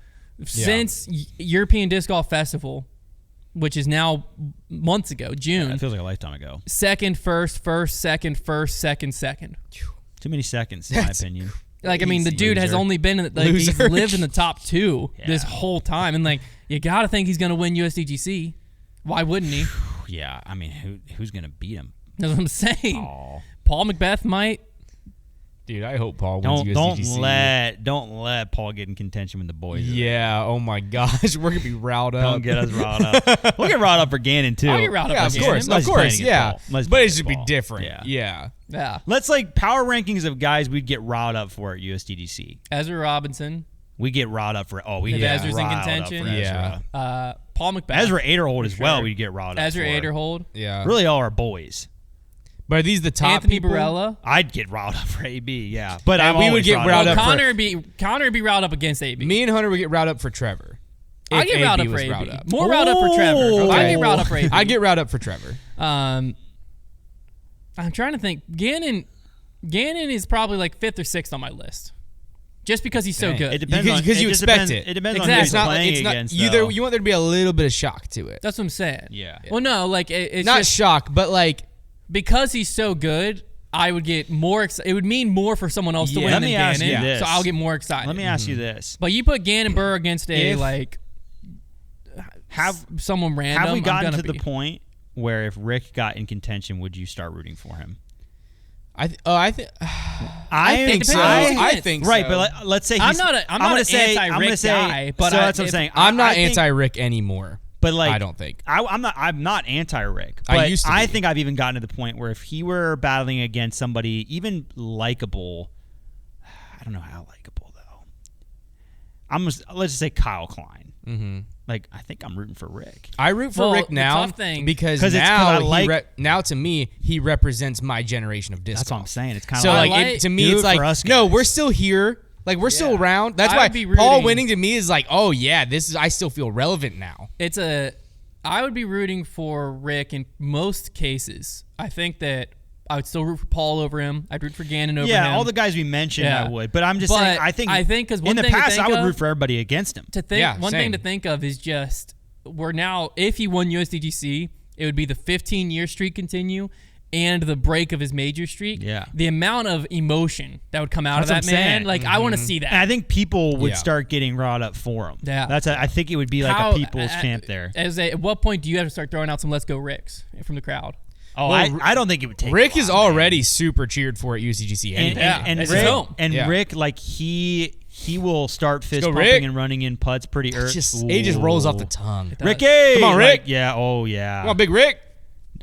since European Disc Golf Festival, which is now months ago, June. It feels like a lifetime ago. Second, first, second, first, second. Too many seconds, in my opinion. Like, I mean, the dude has only been in he's Loser. lived in the top two this whole time. And, like, you got to think he's going to win USDGC. Why wouldn't he? Yeah, I mean, who's going to beat him? That's what I'm saying. Oh. Paul McBeth might. Dude, I hope Paul wins Don't USDGC. don't let Paul get in contention with the boys. Yeah, oh my gosh. We're going to be riled up. Don't get us riled up. We'll get riled up for Gannon, too. I'll get riled up Yeah, for of course. Gannon. Of course, yeah. But But it should be different. Yeah. Yeah. Let's power rankings of guys we'd get riled up for at USDGC. Ezra Robinson. We get riled up for we If get Ezra's in riled up contention. for Yeah. Ezra. Paul McBeth. Ezra Aderhold as well. sure. We'd get riled up. Ezra for. Aderhold. Yeah. Really, all our boys. But are these the top Anthony people? Barella. I'd get riled up for AB. Yeah, but And I'm we would always get riled up for- Connor would be riled up against AB. Me and Hunter would get riled up for Trevor. I If get riled up AB for was AB. riled up. More riled up for Trevor. Oh, I okay. get riled up for AB. I get riled up for Trevor. I'm trying to think. Gannon is probably like 5th or 6th on my list, just because he's so Dang. good. It depends Because you just expect depends- it. It depends Exactly. on who It's you're not. playing It's not. against. You though. want there to be a little bit of shock to it. That's what I'm saying. Yeah. Well, no, like it's Not just shock, but like because he's so good. I would get more. It would mean more for someone else to Yeah. win Let than me ask Gannon, you this. so I'll get more excited. Let me ask you this: But you put Gannon Burr against someone random. have we I'm gotten gonna to the be- point where if Rick got in contention, would you start rooting for him? I think. I think so. I think Right, so. but let's say I'm he's, not I'm gonna an say- I'm anti-Rick gonna say- guy, but so that's what I'm saying. I'm not I think- anti-Rick anymore. But like, I don't think. I'm not anti-Rick. I But used to I be. think I've even gotten to the point where if he were battling against somebody even likable, I don't know how likable though. Let's just say Kyle Klein. Mm-hmm. Like I think I'm rooting for Rick. I root for Well, Rick the now tough thing- because 'Cause it's 'cause now I like- now to me he represents my generation of disc That's what I'm golf. saying. It's kind of So like, like, to me do it's it like for us no, guys. we're still here. Like we're still around. That's I why would be Paul rooting- winning to me is like, oh yeah, I still feel relevant now. I would be rooting for Rick in most cases. I think that I would still root for Paul over him. I'd root for Gannon over him. yeah, all the guys we mentioned, Yeah. I would. But I'm just But saying, I think 'cause one in the thing to past think I would of- root for everybody against him. to think Yeah, one thing same. to think of is just we're now if he won USDGC, it would be the 15-year streak continue and the break of his major streak. Yeah. The amount of emotion that would come out That's of what that I'm man, saying. like I want to see that. And I think people would Yeah. start getting riled up for him. Yeah. I think it would be like How- a people's champ there. At what point do you have to start throwing out some "Let's Go Ricks" from the crowd? Oh, Well, I don't think it would take. Rick a is lot, man. already super cheered for at USDGC. and Anyway. Yeah, and it's Rick, his home. and Yeah. Rick like he will start fist go, pumping Rick. and running in putts pretty early. It just rolls off the tongue. Ricky, Come on, Rick. Like, yeah, oh yeah. Come on, Big Rick.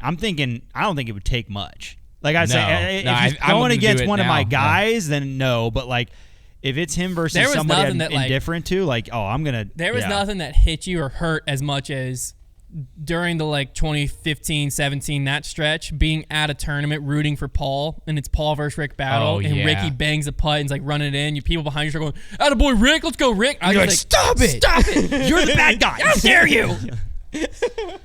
I'm thinking. I don't think it would take much. Like I say, No, if he's I'm going gonna do against it one of my now. guys, then no. But like, if it's him versus There was somebody nothing I'm that, like- indifferent to, like, oh, I'm gonna. There was yeah. nothing that hit you or hurt as much as during the 2015-17 that stretch, being at a tournament rooting for Paul, and it's Paul versus Rick battle, Oh, and yeah. Ricky bangs a putt and's like running it in. You people behind you start going, "Attaboy Rick, let's go Rick!" I You're was like, stop it. stop it! You're the bad guy. How dare you?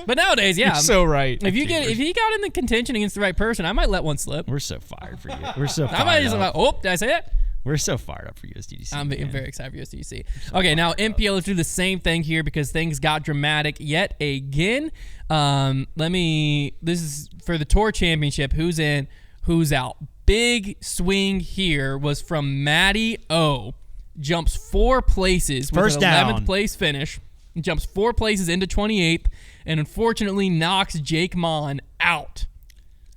But nowadays, yeah, You're so right. if he got in the contention against the right person, I might let one slip. We're so fired for you. We're so. I might Fired just up. like, oh, did I say it? We're so fired up for USDGC. I'm man. very excited for USDGC. Okay, now MPO, let's do the same thing here because things got dramatic yet again. This is for the Tour Championship. Who's in, who's out? Big swing here was from Matty O. Jumps 4 places with First an down. 11th place finish. Jumps 4 places into 28th, and unfortunately knocks Jake Mon out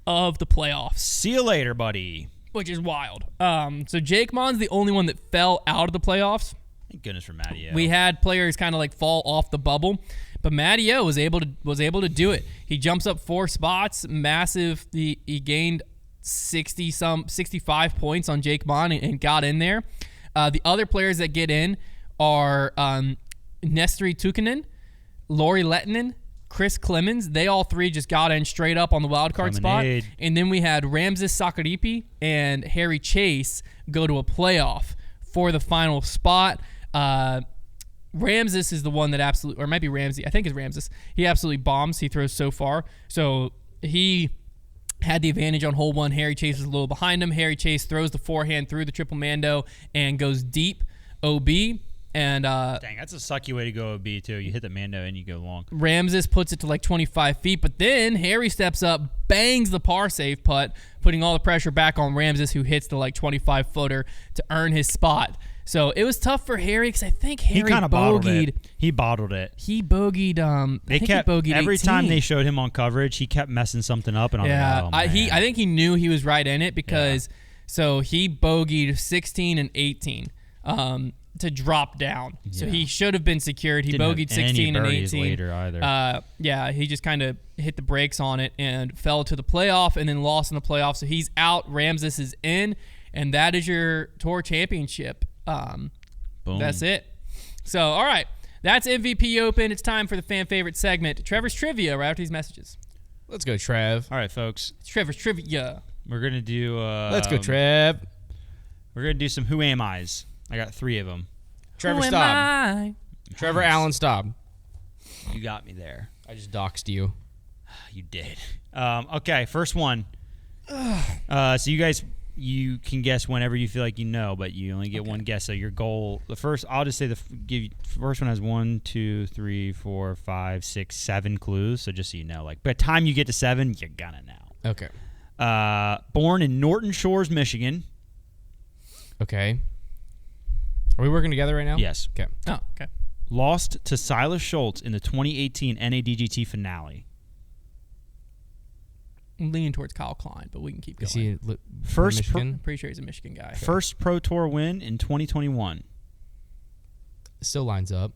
of the playoffs, See you later, buddy. which is wild. So Jake Mon's the only one that fell out of the playoffs. Thank goodness for Matty. We had players kind of like fall off the bubble, but Matty O was able to do it. He jumps up 4 spots, massive. He gained 65 points on Jake Bond and got in there. The other players that get in are Nesteri Tukkanen, Lori Lettinen, Chris Clemens. They all three just got in straight up on the wild card spot. And then we had Ramses Sakaripi and Harry Chase go to a playoff for the final spot. Ramses is the one that absolutely, or it might be Ramsey. I think it's Ramses. He absolutely bombs. He throws so far. So he had the advantage on hole one. Harry Chase was a little behind him. Harry Chase throws the forehand through the triple mando and goes deep OB. And dang, that's a sucky way to go OB too. You hit the mando and you go long. Ramses puts it to like 25 feet, but then Harry steps up, bangs the par save putt, putting all the pressure back on Ramses, who hits the like 25 footer to earn his spot. So it was tough for Harry because I think Harry bogeyed. He bottled it. He bogeyed. They kept every 18. Time they showed him on coverage, he kept messing something up, and I was like, oh, man. I think he knew he was right in it because so he bogeyed 16 and 18 to drop down. Yeah. So he should have been secured. He bogeyed 16 and 18 later either. He just kind of hit the brakes on it and fell to the playoff and then lost in the playoff. So he's out. Ramses is in, and that is your tour championship. Boom. That's it. So, all right. That's MVP Open. It's time for the fan favorite segment, Trevor's Trivia, right after these messages. Let's go, Trev. All right, folks. It's Trevor's Trivia. We're going to do... Let's go, Trev. We're going to do some Who Am I's. I got 3 of them. Trevor Staub. Trevor Allen Staub. You got me there. I just doxed you. You did. Okay, first one. So you guys... You can guess whenever you feel like you know, but you only get one guess. So your goal, I'll just say the first one has 1, 2, 3, 4, 5, 6, 7 clues. So just so you know, like by the time you get to 7, you're gonna know. Okay. Born in Norton Shores, Michigan. Okay. Are we working together right now? Yes. Okay. Oh, okay. Lost to Silas Schultz in the 2018 NADGT finale. I'm leaning towards Kyle Klein, but we can keep going. Is he I'm pretty sure he's a Michigan guy. First Pro Tour win in 2021. Still lines up.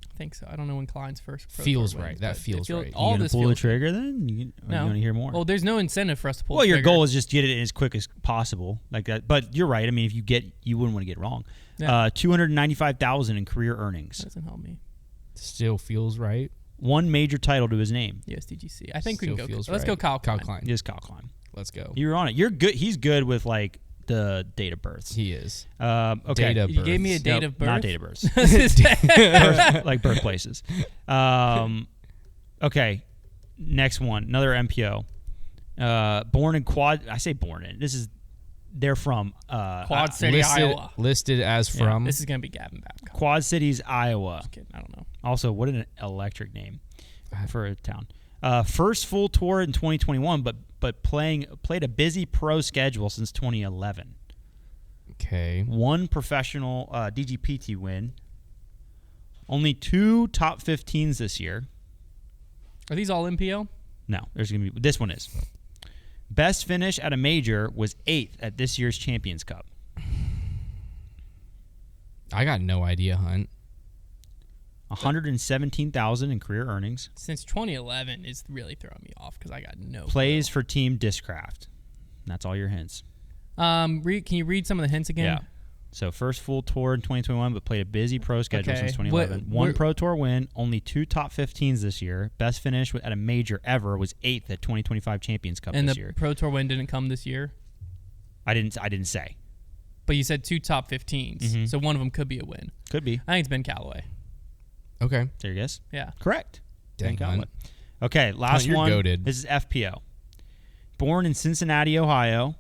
I think so. I don't know when Klein's first Pro feels Tour right. wins, That feels right. All you this pull the trigger then? You want to hear more? Well, there's no incentive for us to pull. Well, the your trigger. goal is just get it as quick as possible, like that. But you're right. I mean, if you wouldn't want to get it wrong. Yeah. 295,000 in career earnings. That doesn't help me. Still feels right. One major title to his name. USDGC. I think Still we can go. Feels Let's right. go Kyle Klein. Kyle Klein. It is Kyle Klein. Let's go. You're on it. You're good. He's good with like the date of births. He is. Okay. Date of You gave me a date Nope, of birth. Not date of births. Like birthplaces. Okay. Next one. Another MPO. Born in Quad. I say born in. They're from Quad City, Iowa. Listed as from. This is gonna be Gavin Babcock. Quad Cities, Iowa. Just kidding. I don't know. Also, what an electric name for a town. First full tour in 2021, but played a busy pro schedule since 2011. Okay. One professional DGPT win. Only 2 top 15s this year. Are these all MPO? No, there's gonna be this one is. Best finish at a major was 8th at this year's Champions Cup. I got no idea, Hunt. 117,000 in career earnings. Since 2011 is really throwing me off because I got no Plays for Team Discraft. And that's all your hints. Can you read some of the hints again? Yeah. So first full tour in 2021, but played a busy pro schedule since 2011. What One Pro Tour win, only 2 top 15s this year. Best finish at a major ever was 8th at 2025 Champions Cup and this the year. Pro Tour win didn't come this year? I didn't say. But you said 2 top 15s, Mm-hmm. so one of them could be a win. Could be. I think it's Ben Calloway. Okay. Is that your guess? Yeah. Correct. Dang, Ben Hunt. Calloway. Okay, last You're one. goated. This is FPO. Born in Cincinnati, Ohio.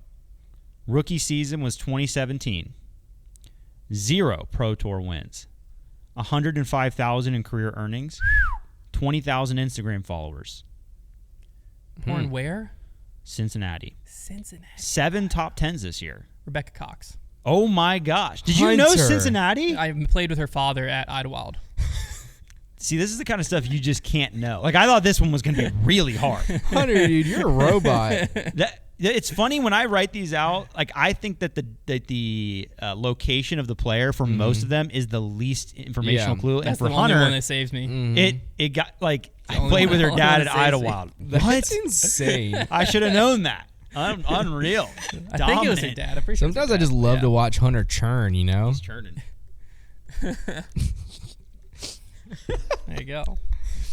Rookie season was 2017. 0 Pro Tour wins. 105,000 in career earnings. 20,000 Instagram followers. Born where? Cincinnati. 7 top 10s this year. Rebecca Cox. Oh my gosh. Did you know Hunter. Cincinnati? I played with her father at Idlewild. See, this is the kind of stuff you just can't know. Like, I thought this one was going to be really hard. Hunter, dude, you're a robot. It's funny when I write these out. Like, I think that the location of the player for most of them is the least informational clue. That's and for the only Hunter, one that saves me. it got like I only played one- with her only dad one at that saves me. Idlewild. That's insane. I should have known that. Unreal. I think it was her dad. I'm pretty sure. Sometimes I just love to watch Hunter churn, you know? He's churning. There you go.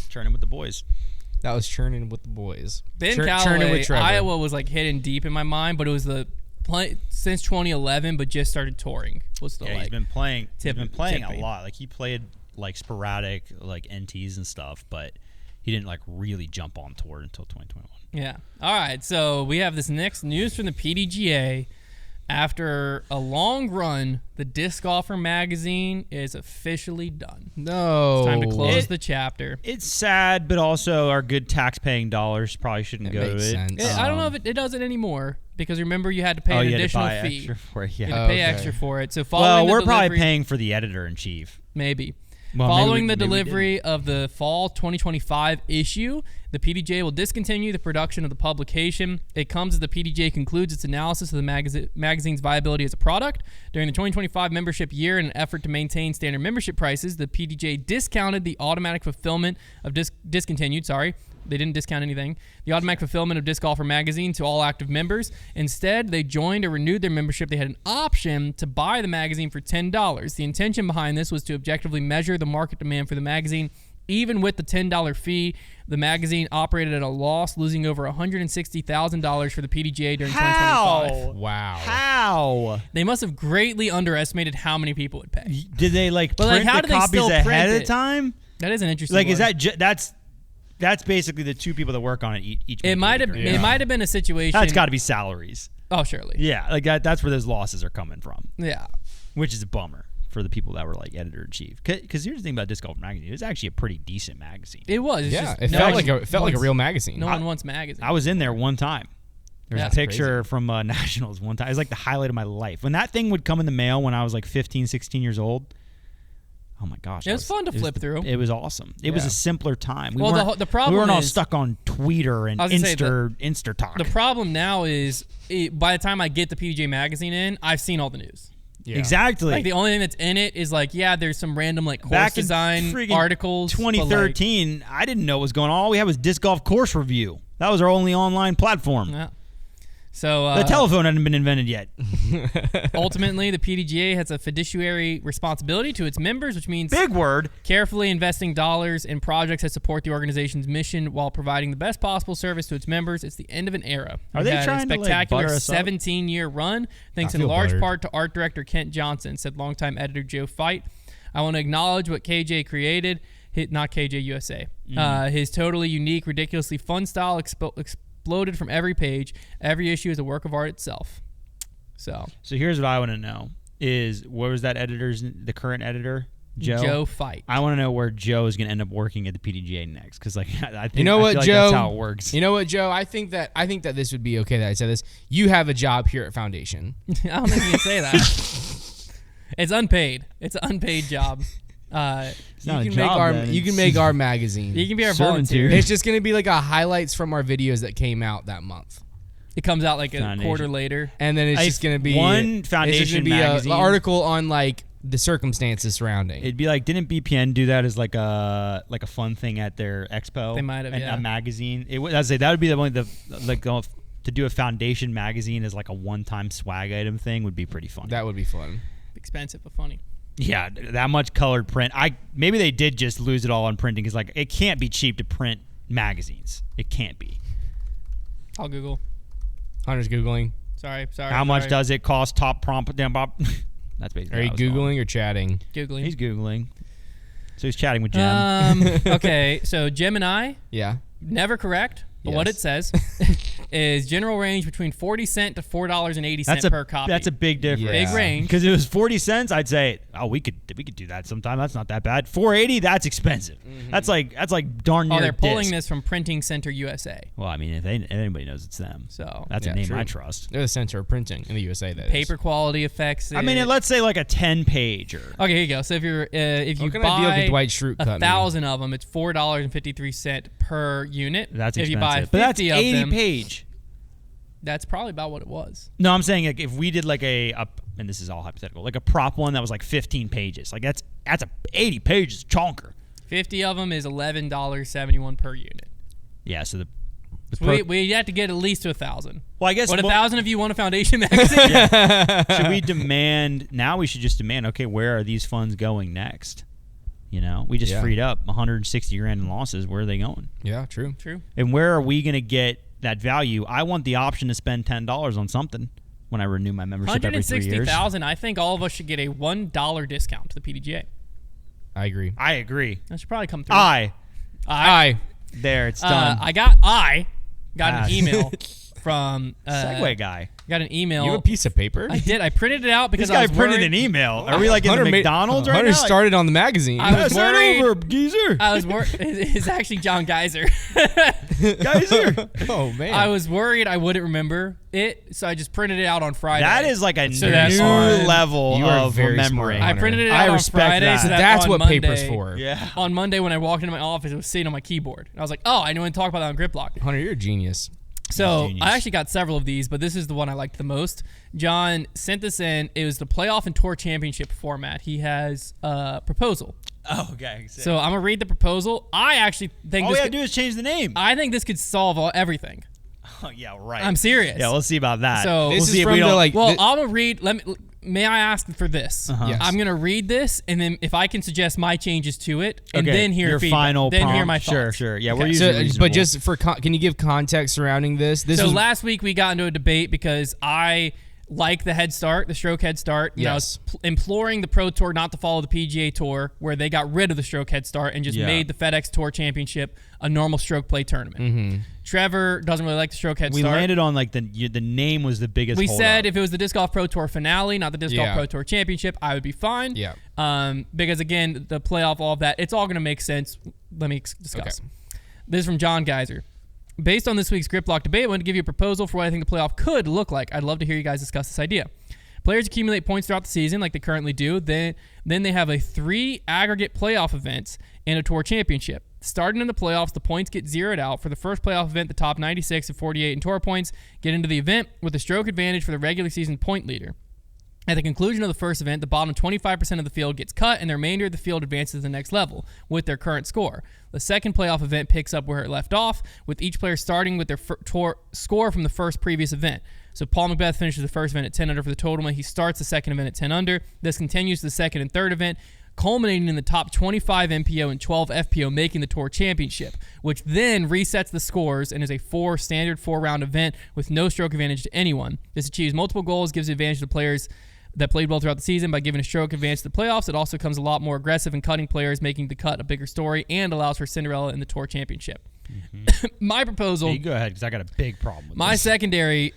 Churning with the boys. That was churning with the boys. Ben Churning Callaway, with Trevor. Iowa was like hidden deep in my mind, but it was the play since 2011, but just started touring. Was the Yeah, he's been playing. He's been playing a tipping. lot. Like he played like sporadic like NTs and stuff, but he didn't like really jump on tour until 2021. Yeah. All right. So we have this next news from the PDGA. After a long run, the Disc Golfer magazine is officially done. No. It's time to close the chapter. It's sad, but also our good tax-paying dollars probably shouldn't go to makes it. sense. I don't know if it does it anymore because remember you had to pay an you had to additional buy fee. extra for it. You Yeah. had to pay Okay. extra for it. So Well, following we're the probably delivery, paying for the editor-in-chief. maybe. Well, Following the maybe we delivery of the fall 2025 issue, the PDGA will discontinue the production of the publication. It comes as the PDGA concludes its analysis of the magazine's viability as a product. During the 2025 membership year, in an effort to maintain standard membership prices, the PDGA discounted the automatic fulfillment of discontinued. They didn't discount anything. The automatic fulfillment of Disc Golfer magazine to all active members. Instead, they joined or renewed their membership. They had an option to buy the magazine for $10. The intention behind this was to objectively measure the market demand for the magazine. Even with the $10 fee, the magazine operated at a loss, losing over $160,000 for the PDGA during 2025. Wow. How? They must have greatly underestimated how many people would pay. Did they like But, like, print how the do they copies still ahead print of it? time? That is an interesting Like, one. is that that's basically the two people that work on it each It might have been a situation. That's got to be salaries. Oh, surely. Yeah, like that's where those losses are coming from, Yeah. which is a bummer for the people that were like editor-in-chief. Because here's the thing about Disc Golf magazine. It was actually a pretty decent magazine. It was. It's Yeah, just it no felt one like a real wants- magazine. No one wants magazines. I was in there one time. There's Yeah. a picture from Nationals one time. It was like the highlight of my life. When that thing would come in the mail when I was like 15, 16 years old, oh my gosh. It was fun to flip through. It was awesome. It was Yeah. a simpler time. Well, the problem we weren't all is- stuck on Twitter and I was gonna say, Insta talk. The problem now is by the time I get the PDGA magazine in, I've seen all the news. Yeah. Exactly. Like the only thing that's in it is like, yeah, there's some random like course Back in design friggin' articles. but, like, 2013, I didn't know what was going on. All we had was Disc Golf Course Review. That was our only online platform. yeah. So The telephone hadn't been invented yet. ultimately, the PDGA has a fiduciary responsibility to its members, which means Big word. carefully investing dollars in projects that support the organization's mission while providing the best possible service to its members. It's the end of an era. Are We've they had trying a to, like, spectacular butter us up? 17-year run, thanks I in feel large buttered. part to art director Kent Johnson, said longtime editor Joe Fight. I want to acknowledge what KJ created, not KJ USA. His totally unique, ridiculously fun style exploded from every page. Every issue is a work of art itself. So So here's what I want to know is what was that the current editor? Joe Fight. I want to know where Joe is going to end up working at the PDGA next because like I think You know I what, feel like Joe? that's how it works. You know what, Joe? I think that this would be okay that I said this. You have a job here at Foundation. I don't think you can say that. It's unpaid. It's an unpaid job. not You a can job, then. you can make our magazine. You can be our Servitude. volunteer. It's just gonna be like a highlights from our videos that came out that month, It comes out like a Foundation. quarter later. and then it's just gonna be one it's Foundation just gonna be magazine. an article on like the circumstances surrounding. It'd be like, didn't BPN do that as like a fun thing at their expo? They might have, and yeah. a magazine. I'd say that would be the one to do a Foundation magazine as like a one-time swag item thing would be pretty fun. That would be fun. Expensive but funny. Yeah, that much colored print. Maybe they did just lose it all on printing because like it can't be cheap to print magazines. It can't be. I'll Google. Hunter's googling. Sorry. How much does it cost? Top prompt. That's basically. Are you what I was going. googling or chatting? Googling? He's googling. So he's chatting with Jem. Okay, so Gemini, Yeah. never correct, but what it Yes. says is general range between 40 cent to $4.80 per copy. That's a big difference. Yeah. big range. Because it was 40 cents, I'd say, oh, we could do that sometime. That's not that bad. 480, that's expensive. That's like darn near. Oh, they're pulling disc. this from Printing Center USA. Well, I mean, if anybody knows, it's them. So That's Yeah, a name true. I trust. They're the center of printing in the USA. That is. paper quality affects it. I mean, let's say like a 10-pager. Okay, here you go. So if you What kind of deal buy could Dwight Schrute cut me? 1,000 of them, it's $4.53 per unit. That's if expensive. you buy 50 but that's of 80 them, page. that's probably about what it was. No, I'm saying like if we did like and this is all hypothetical, like a prop one that was like 15 pages. Like that's 80 pages chonker. 50 of them is $11.71 per unit. Yeah, so We have to get at least to 1,000. Well, I guess What 1,000 of you won a foundation magazine? Should we demand? Now we should just demand. Okay, where are these funds going next? You know, we just freed up 160 grand in losses. Where are they going? Yeah, true. And where are we going to get that value? I want the option to spend $10 on something when I renew my membership every 3 years. 160,000. I think all of us should get a $1 discount to the PDGA. I agree. That should probably come through. Aye. There, it's done. I got an email from Segway guy. Got an email. You have a piece of paper? I did. I printed it out because this guy I was printed worried. an email. Are we like in the McDonald's right Hunter now? started on the magazine. I was worried. Over, geezer. I was worried. It's actually John Geyser. Geyser. Oh man. I was worried I wouldn't remember it, so I just printed it out on Friday. That is like a So that's new on- level You are of very remembering. smart. I printed it I out on respect Friday. that. So that That's on what Monday, paper's for. Yeah. On Monday when I walked into my office, it was sitting on my keyboard. And I was like, oh, I know when to talk about that on Grip Block. Hunter, you're a genius. So Genius. I actually got several of these, but this is the one I liked the most. John sent this in. It was the playoff and tour championship format. He has a proposal. Oh, okay. So I'm gonna read the proposal. I actually think all we this gotta do is change the name. I think this could solve everything. Oh, yeah, right. I'm serious. Yeah, we'll see about that. So- This We'll is from the like. Well, thi- I'm gonna read. May I ask for this? Yes. I'm gonna read this, and then if I can suggest my changes to it, and Okay, then hear your feedback, final then prompt. hear my thoughts. Sure. Yeah, Okay. we're so, usually reasonable. but just for can you give context surrounding this? This So was last week we got into a debate because I like the head start, the stroke head start. And I was imploring the Pro Tour not to follow the PGA Tour, where they got rid of the stroke head start and just made the FedEx Tour Championship a normal stroke play tournament. Mm-hmm. Trevor doesn't really like the stroke head we start. landed on like the name was the biggest. We hold said up. if it was the Disc Golf Pro Tour finale, not the Disc Golf Pro Tour Championship, I would be fine. Yeah. Because again, the playoff, all of that, it's all going to make sense. Let me discuss. Okay. This is from John Geyser. Based on this week's Grip Block debate, I want to give you a proposal for what I think the playoff could look like. I'd love to hear you guys discuss this idea. Players accumulate points throughout the season like they currently do. Then they have 3 aggregate playoff events and a tour championship. Starting in the playoffs, the points get zeroed out. For the first playoff event, the top 96 and 48 in tour points get into the event with a stroke advantage for the regular season point leader. At the conclusion of the first event, the bottom 25% of the field gets cut, and the remainder of the field advances to the next level with their current score. The second playoff event picks up where it left off, with each player starting with their tour score from the first previous event. So Paul Macbeth finishes the first event at 10 under for the total, and he starts the second event at 10 under. This continues to the second and third event, culminating in the top 25 MPO and 12 FPO making the tour championship, which then resets the scores and is a standard 4-round event with no stroke advantage to anyone. This achieves multiple goals, gives advantage to players that played well throughout the season by giving a stroke advantage to the playoffs. It also comes a lot more aggressive in cutting players, making the cut a bigger story, and allows for Cinderella in the tour championship. My proposal. Hey, go ahead, because I got a big problem with My this. secondary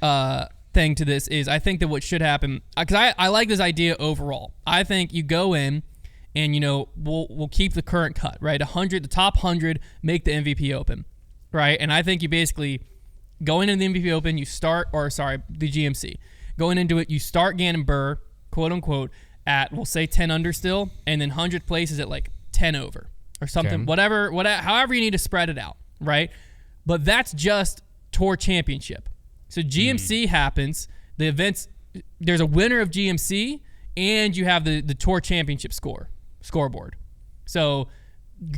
thing to this is I think that what should happen, because I like this idea overall. I think you go in and, we'll keep the current cut, right? The top 100 make the MVP Open, right? And I think you basically go into the MVP Open, the GMC. Going into it, you start Gannon Burr, quote unquote, at, we'll say 10 under still, and then 100th place is at like 10 over or something, whatever, however you need to spread it out, right? But that's just tour championship. So GMC happens, the events, there's a winner of GMC, and you have the tour championship scoreboard. So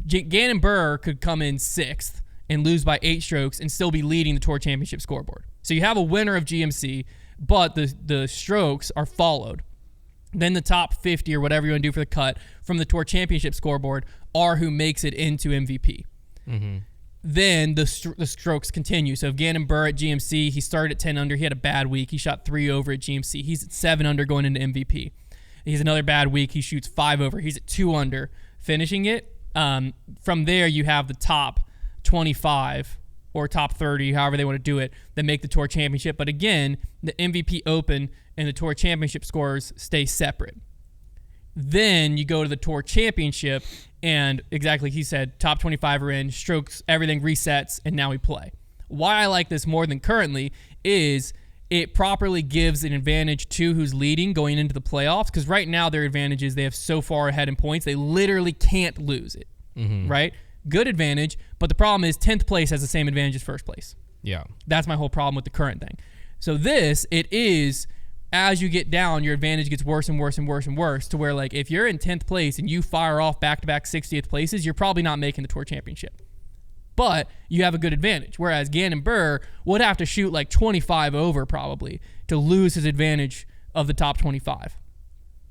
Gannon Burr could come in 6th and lose by 8 strokes and still be leading the tour championship scoreboard. So you have a winner of GMC, but the strokes are followed. Then the top 50 or whatever you want to do for the cut from the tour championship scoreboard are who makes it into MVP. Mm-hmm. Then the strokes continue. So if Gannon Burr at GMC, he started at 10 under. He had a bad week. He shot 3 over at GMC. He's at 7 under going into MVP. He's another bad week. He shoots 5 over. He's at 2 under finishing it. From there, you have the top 25 or top 30, however they want to do it, that make the tour championship. But again, the MVP Open and the tour championship scores stay separate. Then you go to the tour championship, and exactly he said, top 25 are in, strokes, everything resets, and now we play. Why I like this more than currently is it properly gives an advantage to who's leading going into the playoffs, because right now their advantage is they have so far ahead in points, they literally can't lose it, right? Good advantage, but the problem is 10th place has the same advantage as first place. Yeah. That's my whole problem with the current thing. So it is, as you get down, your advantage gets worse and worse and worse and worse, to where, like, if you're in 10th place and you fire off back-to-back 60th places, you're probably not making the tour championship. but you have a good advantage. Whereas Gannon Buhr would have to shoot like 25 over probably to lose his advantage of the top 25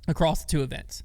across the two events.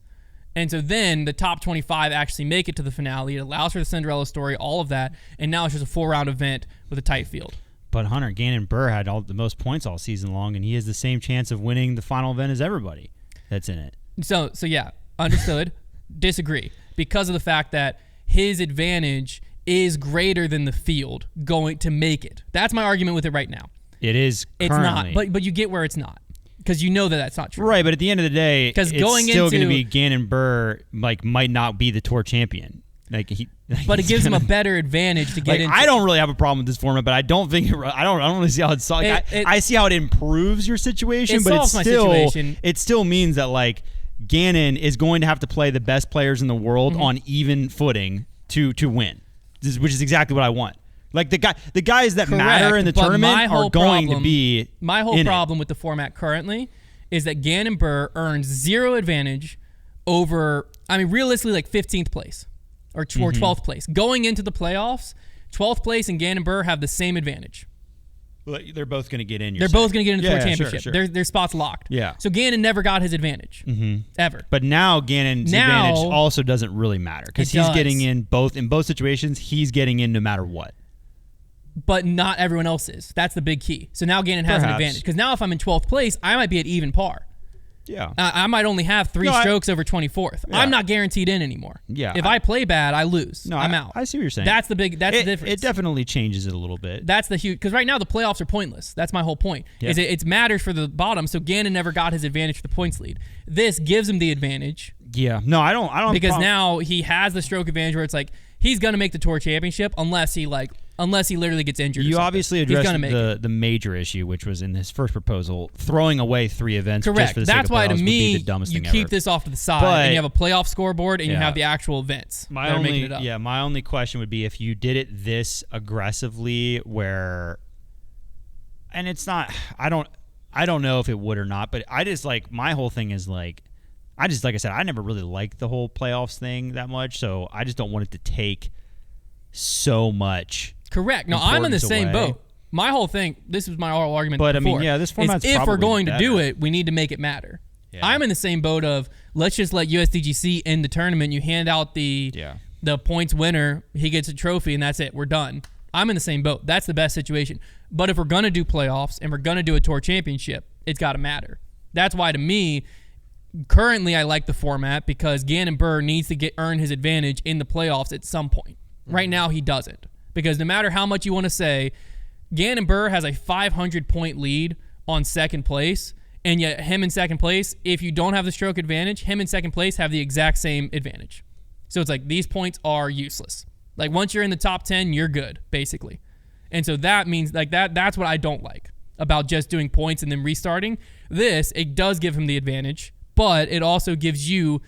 And so then the top 25 actually make it to the finale. It allows for the Cinderella story, all of that, and now it's just a 4-round event with a tight field. But Hunter, Gannon Buhr had the most points all season long, and he has the same chance of winning the final event as everybody that's in it. So yeah, understood. Disagree. Because of the fact that his advantage is greater than the field going to make it. That's my argument with it right now. It is currently. It's not, but you get where it's not. Because you know that that's not true. Right, but at the end of the day, it's going still going to into- be Gannon Buhr, might not be the tour champion. But it gives him a better advantage to get into. I don't really have a problem with this format, but I don't think I don't really see how it's I see how it improves your situation, but solves my situation. It still means that Gannon is going to have to play the best players in the world on even footing to win, which is exactly what I want. Like the guys that matter in the tournament are going to be. My whole problem with the format currently is that Gannon Buhr earns 0 advantage over, realistically, like 15th place or 12th place. Going into the playoffs, 12th place and Gannon Buhr have the same advantage. Well, they're both going to get in. They're both going to get into the Tour Championship. Sure. Their spot's locked. Yeah. So Gannon never got his advantage ever. But now Gannon's advantage also doesn't really matter because he's getting in both situations. He's getting in no matter what. But not everyone else is. That's the big key. So now Gannon has an advantage. Because now if I'm in 12th place, I might be at even par. Yeah. I might only have 3 strokes over 24th. Yeah. I'm not guaranteed in anymore. Yeah. If I play bad, I lose. No, I'm out. I see what you're saying. That's the difference. It definitely changes it a little bit. That's the huge, because right now the playoffs are pointless. That's my whole point. Yeah. Is it matters for the bottom, so Gannon never got his advantage for the points lead. This gives him the advantage. Yeah. No, I don't. Because now he has the stroke advantage where it's like he's going to make the Tour Championship unless he literally gets injured. You obviously addressed the major issue, which was in his first proposal, throwing away 3 events. Correct. Just for the That's sake of why to playoffs me, would be the dumbest you thing keep ever. this off to the side, and you have a playoff scoreboard, and you have the actual events. My only question would be if you did it this aggressively, and it's not. I don't know if it would or not, but I just my whole thing is like I said, I never really liked the whole playoffs thing that much, so I just don't want it to take so much. Correct. No, I'm in the same boat. My whole thing, this was my whole argument before. But this format's if probably we're going better. to do it, we need to make it matter. Yeah. I'm in the same boat of let's just let USDGC end the tournament. You hand out the points winner, he gets a trophy, and that's it. We're done. I'm in the same boat. That's the best situation. But if we're going to do playoffs and we're going to do a tour championship, it's got to matter. That's why to me, currently I like the format because Gannon Buhr needs to earn his advantage in the playoffs at some point. Right now he doesn't. Because no matter how much you want to say, Gannon Buhr has a 500-point lead on second place, and yet him in second place, if you don't have the stroke advantage, him in second place have the exact same advantage. So it's like these points are useless. Like once you're in the top 10, you're good, basically. And so that means that's what I don't like about just doing points and then restarting. It does give him the advantage, but it also gives you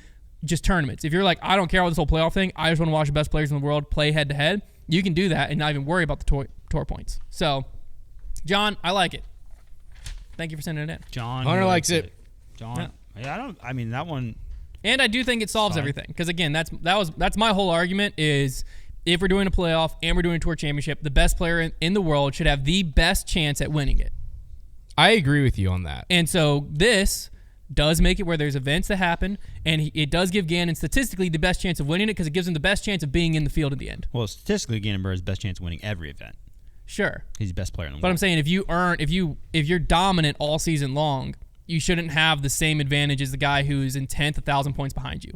just tournaments. If you're like, I don't care about this whole playoff thing, I just want to watch the best players in the world play head-to-head, you can do that and not even worry about the tour points. So, John, I like it. Thank you for sending it in. John Hunter likes it. John, that one. And I do think it solves everything because again, that's my whole argument is if we're doing a playoff and we're doing a tour championship, the best player in the world should have the best chance at winning it. I agree with you on that. And so this does make it where there's events that happen, and it does give Gannon statistically the best chance of winning it because it gives him the best chance of being in the field at the end. Well, statistically, Gannon Buhr has the best chance of winning every event. Sure, he's the best player in the world. But I'm saying if you're dominant all season long, you shouldn't have the same advantage as the guy who's in 10th, 1,000 points behind you.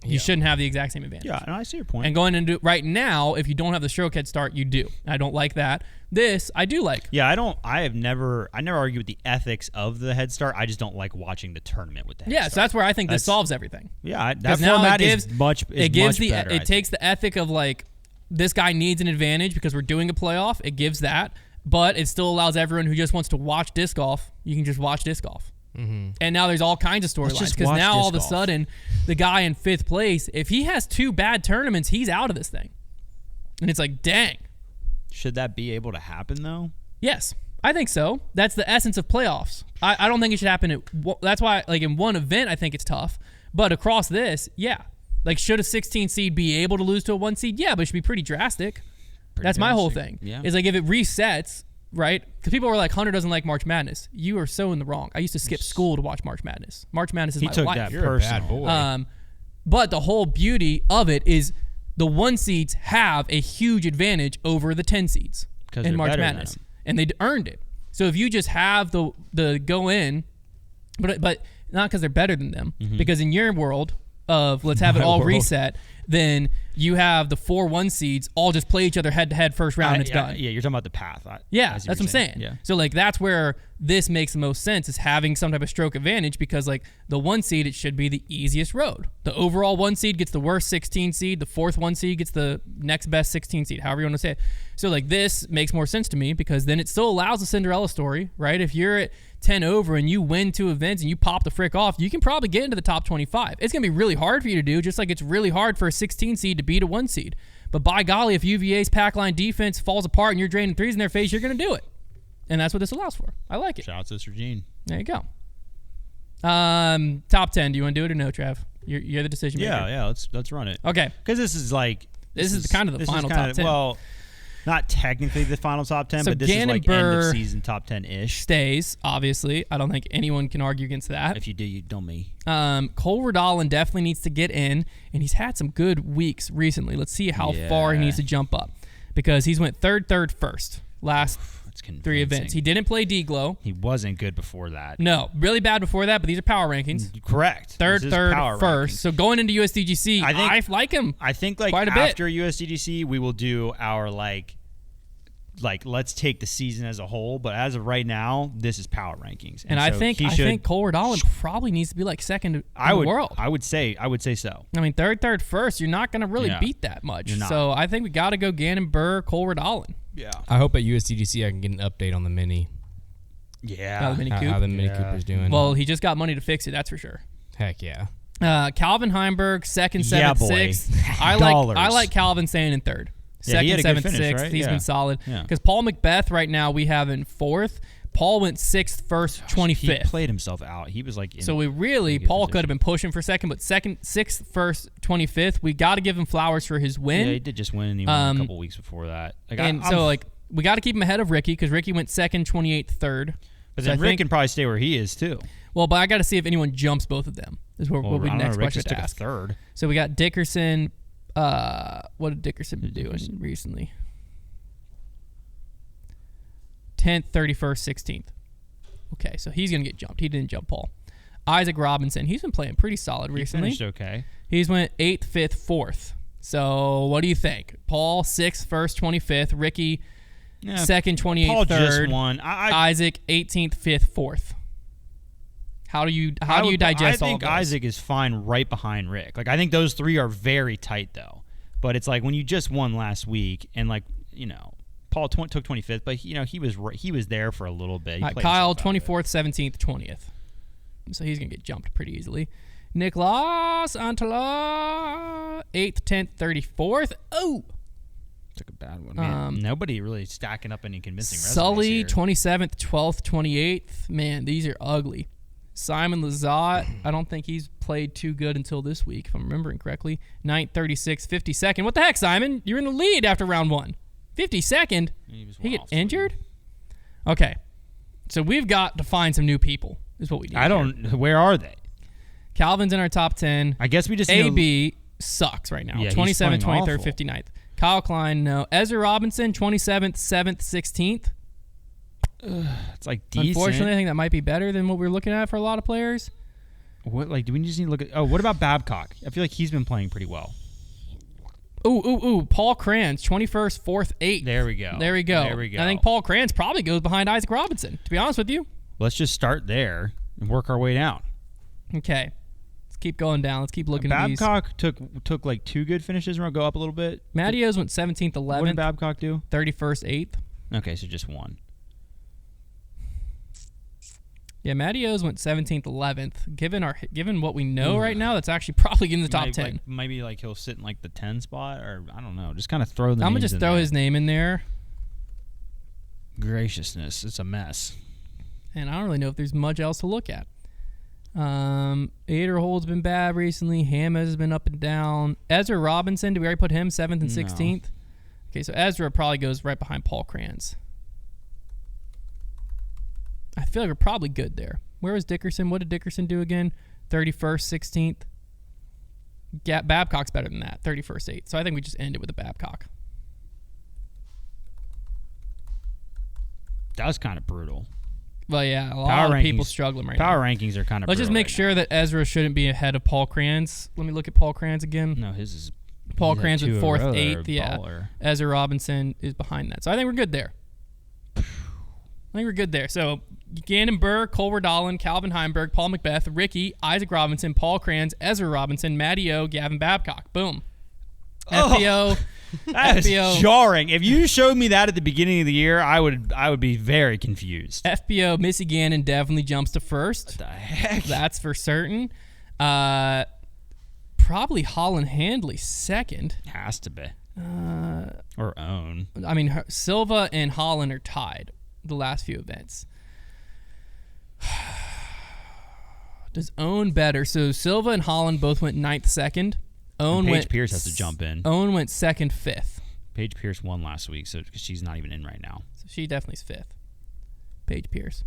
You shouldn't have the exact same advantage. Yeah, and I see your point. And going into right now, if you don't have the stroke head start, you do. I don't like that. This I do like. Yeah, I never argue with the ethics of the head start. I just don't like watching the tournament with the head start. So that's where I think this solves everything. Yeah, that format is much better. It takes the ethic of like this guy needs an advantage because we're doing a playoff. It gives that, but it still allows everyone who just wants to watch disc golf. You can just watch disc golf. Mm-hmm. And now there's all kinds of storylines because now all of a sudden the guy in 5th place, if he has 2 bad tournaments, he's out of this thing. And it's like, dang. Should that be able to happen though? Yes, I think so. That's the essence of playoffs. I don't think it should happen. That's why like in one event, I think it's tough. But across this, yeah. Like should a 16 seed be able to lose to a 1 seed? Yeah, but it should be pretty drastic. That's my whole realistic. thing. Yeah. Is like if it resets, right? Because people were like, Hunter doesn't like March Madness. You are so in the wrong. I used to skip school to watch March Madness. March Madness is He my took life. that You're a bad personal. boy. But the whole beauty of it is the 1 seeds have a huge advantage over the 10 seeds 'Cause in they're March better than Madness, them. and they earned it. So if you just have the go in, but not because they're better than them, because in your world of let's have it My all world. reset, then you have the 4-1 seeds all just play each other head to head first round and it's done. Yeah, you're talking about the path. Yeah, I that's see what I'm saying. Yeah. So like that's where this makes the most sense is having some type of stroke advantage because like the 1 seed it should be the easiest road. The overall 1 seed gets the worst 16 seed. The 4th 1 seed gets the next best 16 seed. However you want to say it. So like this makes more sense to me because then it still allows a Cinderella story, right? If you're at 10 over and you win 2 events and you pop the frick off, you can probably get into the top 25. It's gonna be really hard for you to do, just like it's really hard for a 16 seed to beat a 1 seed. But by golly, if UVA's pack line defense falls apart and you're draining threes in their face, you're going to do it. And that's what this allows for. I like it. Shout out to Sister Jean. There you go. Top 10. Do you want to do it or no, Trav? You're the decision maker. Yeah. Let's run it. Okay. Because this is like This is kind of the final top 10. Well, not technically the final top 10, So but this Gannon is like end Burr of season top 10 ish. Stays, obviously. I don't think anyone can argue against that. If you do, you dummy. Cole Redallen definitely needs to get in, and he's had some good weeks recently. Let's see how far he Yeah. needs to jump up because he's went third, first last That's 3 events. He didn't play D-Glow. He wasn't good before that. No, really bad before that, but these are power rankings. Correct. Third, This is power first. rankings. So going into USDGC, I like him. I think like quite a bit. after USDGC, we will do our like let's take the season as a whole. But as of right now, this is power rankings, And I so think he should. Cole Redallen probably needs to be like second in the world. I would say so. I mean, third, first. You're not going to really Yeah. beat that much. You're not. So I think we got to go Gannon, Burr, Cole Redallen. Yeah. I hope at USDGC I can get an update on the mini. Yeah. the Mini How Coupe. the Mini Cooper's doing. Well, he just got money to fix it. That's for sure. heck yeah. Calvin Heimberg, second, Yeah, seventh, boy. sixth. I Dollars. like Calvin staying in third. Yeah, he Second, had a good seventh, finish, sixth. right? He's Yeah. been solid. Yeah. Because Paul McBeth right now we have in 4th. Paul went 6th, first, He 25th. played himself out. He was like. So we really, good Paul could have position. been pushing for second, but second, 6th, first, 25th. We got to give him flowers for his win. Yeah, he did just win, and he won a couple weeks before that. Like, And so, like, we got to keep him ahead of Ricky because Ricky went second, 28th, third. but so then I Rick think- can probably stay where he is too. Well, but I got to see if anyone jumps both of them. Is what Well, we I don't next know. Rick question just to took a ask. third. So we got Dickerson. What did Dickerson been doing recently? 10th, 31st, 16th. Okay, so he's gonna get jumped. He didn't jump Paul. Isaac Robinson. He's been playing pretty solid He recently. finished okay. He's went 8th, 5th, 4th. So what do you think? Paul 6th, 1st, 25th. Ricky Yeah, 2nd, 28th, Paul 3rd. just won. I Isaac 18th, 5th, 4th. How do you digest all I of think those? Isaac is fine right behind Rick. Like I think those three are very tight though. But it's like when you just won last week, and like Paul took 25th, but he was there for a little bit. He played Kyle himself out of it. 24th, 17th, 20th. So he's gonna get jumped pretty easily. Nicolas Antala 8th, 10th, 34th. Oh, Took a bad one. Man, nobody really stacking up any convincing resumes Sully here. 27th, 12th, 28th. Man, these are ugly. Simon Lazat, I don't think he's played too good until this week, if I'm remembering correctly. 9th, 36th, 52nd. What the heck, Simon? You're in the lead after round 1. 52nd? He get injured? Okay. So we've got to find some new people, is what we need. Where are they? Calvin's in our top 10. I guess we just need to- AB sucks right now. Yeah, he's 27th, playing 23rd, awful. 59th. Kyle Klein, no. Ezra Robinson, 27th, 7th, 16th. It's like decent. Unfortunately, I think that might be better than what we're looking at for a lot of players. What do we just need to look at? Oh, what about Babcock? I feel like he's been playing pretty well. Ooh. Paul Kranz, 21st, 4th, 8th. There we go. There we go. There we go. I think Paul Kranz probably goes behind Isaac Robinson, to be honest with you. Let's just start there and work our way down. Okay. Let's keep going down. Let's keep looking at these. Babcock took like 2 good finishes and we'll go up a little bit. Mattios went 17th, What did 11th, Babcock do? 31st, 8th. Okay, so just 1. Yeah, Mattios went 17th, 11th. Given what we know right now, that's actually probably in the top 10. Maybe like he'll sit in like the 10 spot, or I don't know. Just kind of throw the. I'm going to names just in throw there. his name in there. Graciousness, it's a mess. And I don't really know if there's much else to look at. Aderhold's been bad recently. Hammond has been up and down. Ezra Robinson, did we already put him 7th and 16th? Okay, so Ezra probably goes right behind Paul Kranz. I feel like we're probably good there. Where was Dickerson? What did Dickerson do again? 31st, 16th. Babcock's better than that. 31st, 8th. So I think we just end it with a Babcock. That was kind of brutal. Well, yeah, a lot of people struggling right now. Power rankings are kind of brutal. Let's just make sure that Ezra shouldn't be ahead of Paul Kranz. Let me look at Paul Kranz again. No, his is... Paul Kranz with 4th, 8th. Yeah. Baller. Ezra Robinson is behind that. So I think we're good there. So Gannon Burr, Colbert Dolan, Calvin Heimberg, Paul Macbeth, Ricky, Isaac Robinson, Paul Kranz, Ezra Robinson, Matty O, Gavin Babcock. Boom. FPO. That is jarring. If you showed me that at the beginning of the year, I would be very confused. FPO, Missy Gannon definitely jumps to first. What the heck? That's for certain. Probably Holland Handley second. Has to be. Or own. I mean, Silva and Holland are tied the last few events. Does own better? So Silva and Holland both went 9th, 2nd. Paige Pierce has to jump in. Owen went 2nd, 5th. Paige Pierce won last week, so she's not even in right now. So she definitely is 5th. Paige Pierce.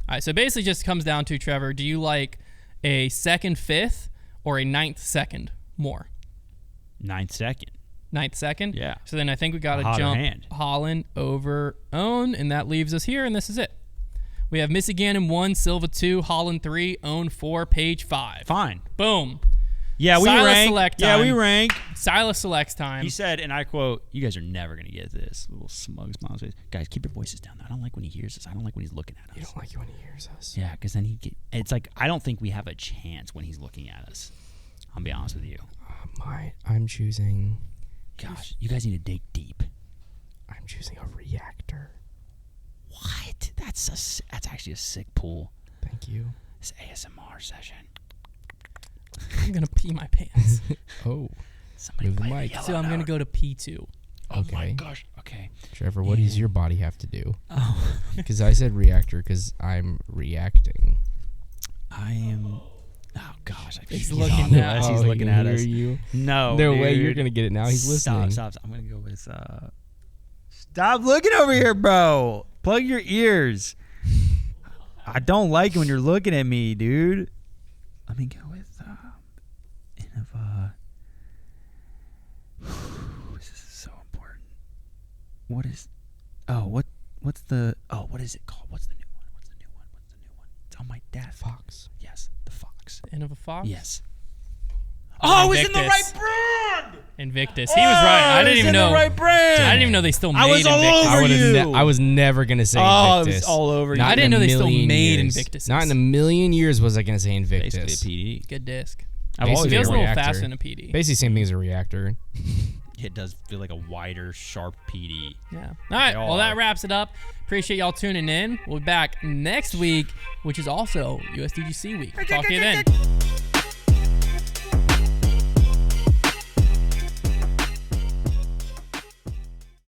All right, so basically just comes down to, Trevor, do you like a 2nd, 5th or a 9th, 2nd more? 9th, 2nd. 9th, 2nd? Yeah. So then I think we got to jump Holland over Owen, and that leaves us here, and this is it. We have Missy Gannon 1, Silva 2, Holland 3, Owen 4, Page 5. Fine. Boom. Yeah, we Silas rank. select Yeah, time. we rank. Silas selects time. He said, and I quote, "You guys are never going to get this." Little smug smile. Guys, keep your voices down. I don't like when he hears us. I don't like when he's looking at us. You don't like it when he hears us. Yeah, because then it's like, I don't think we have a chance when he's looking at us. I'll be honest with you. I'm choosing... Gosh, you guys need to dig deep. I'm choosing a reactor. What? That's actually a sick pool. Thank you. It's ASMR session. I'm going to pee my pants. Oh. Somebody move the play mic. yellow So I'm going to note. go to P2. Oh Okay. my gosh. Okay. Trevor, what does your body have to do? Oh. Because I said reactor because I'm reacting. I am. Oh gosh. He's on looking to at us. us. He's he looking can at hear us. you. No. No way. dude. You're gonna get it now. He's listening. Stop. I'm gonna go with. Stop looking over here, bro. Plug your ears. I don't like it when you're looking at me, dude. Let me go with. This is so important. What is? What's the? Oh, what is it called? What's the new one? It's on my desk. Fox. Yes, the Fox. End of a Fox? Yes. Oh, it's in the Invictus. right brand. Invictus. He was right. I didn't even know. The right brand. I didn't even know they still made I was all Invictus. over you. I was never gonna say Oh, Invictus. it was all over you. Not I didn't in a know they still million made years. Invictuses. Not in a million years was I gonna say Invictus. Basically a PD. Good disc. I've Basically always Feels a been little reactor. faster than a PD. Basically, same thing as a reactor. It does feel like a wider, sharp PD. Yeah. All right. They all Well, that are. wraps it up. Appreciate y'all tuning in. We'll be back next week, which is also USDGC week. Talk to you then.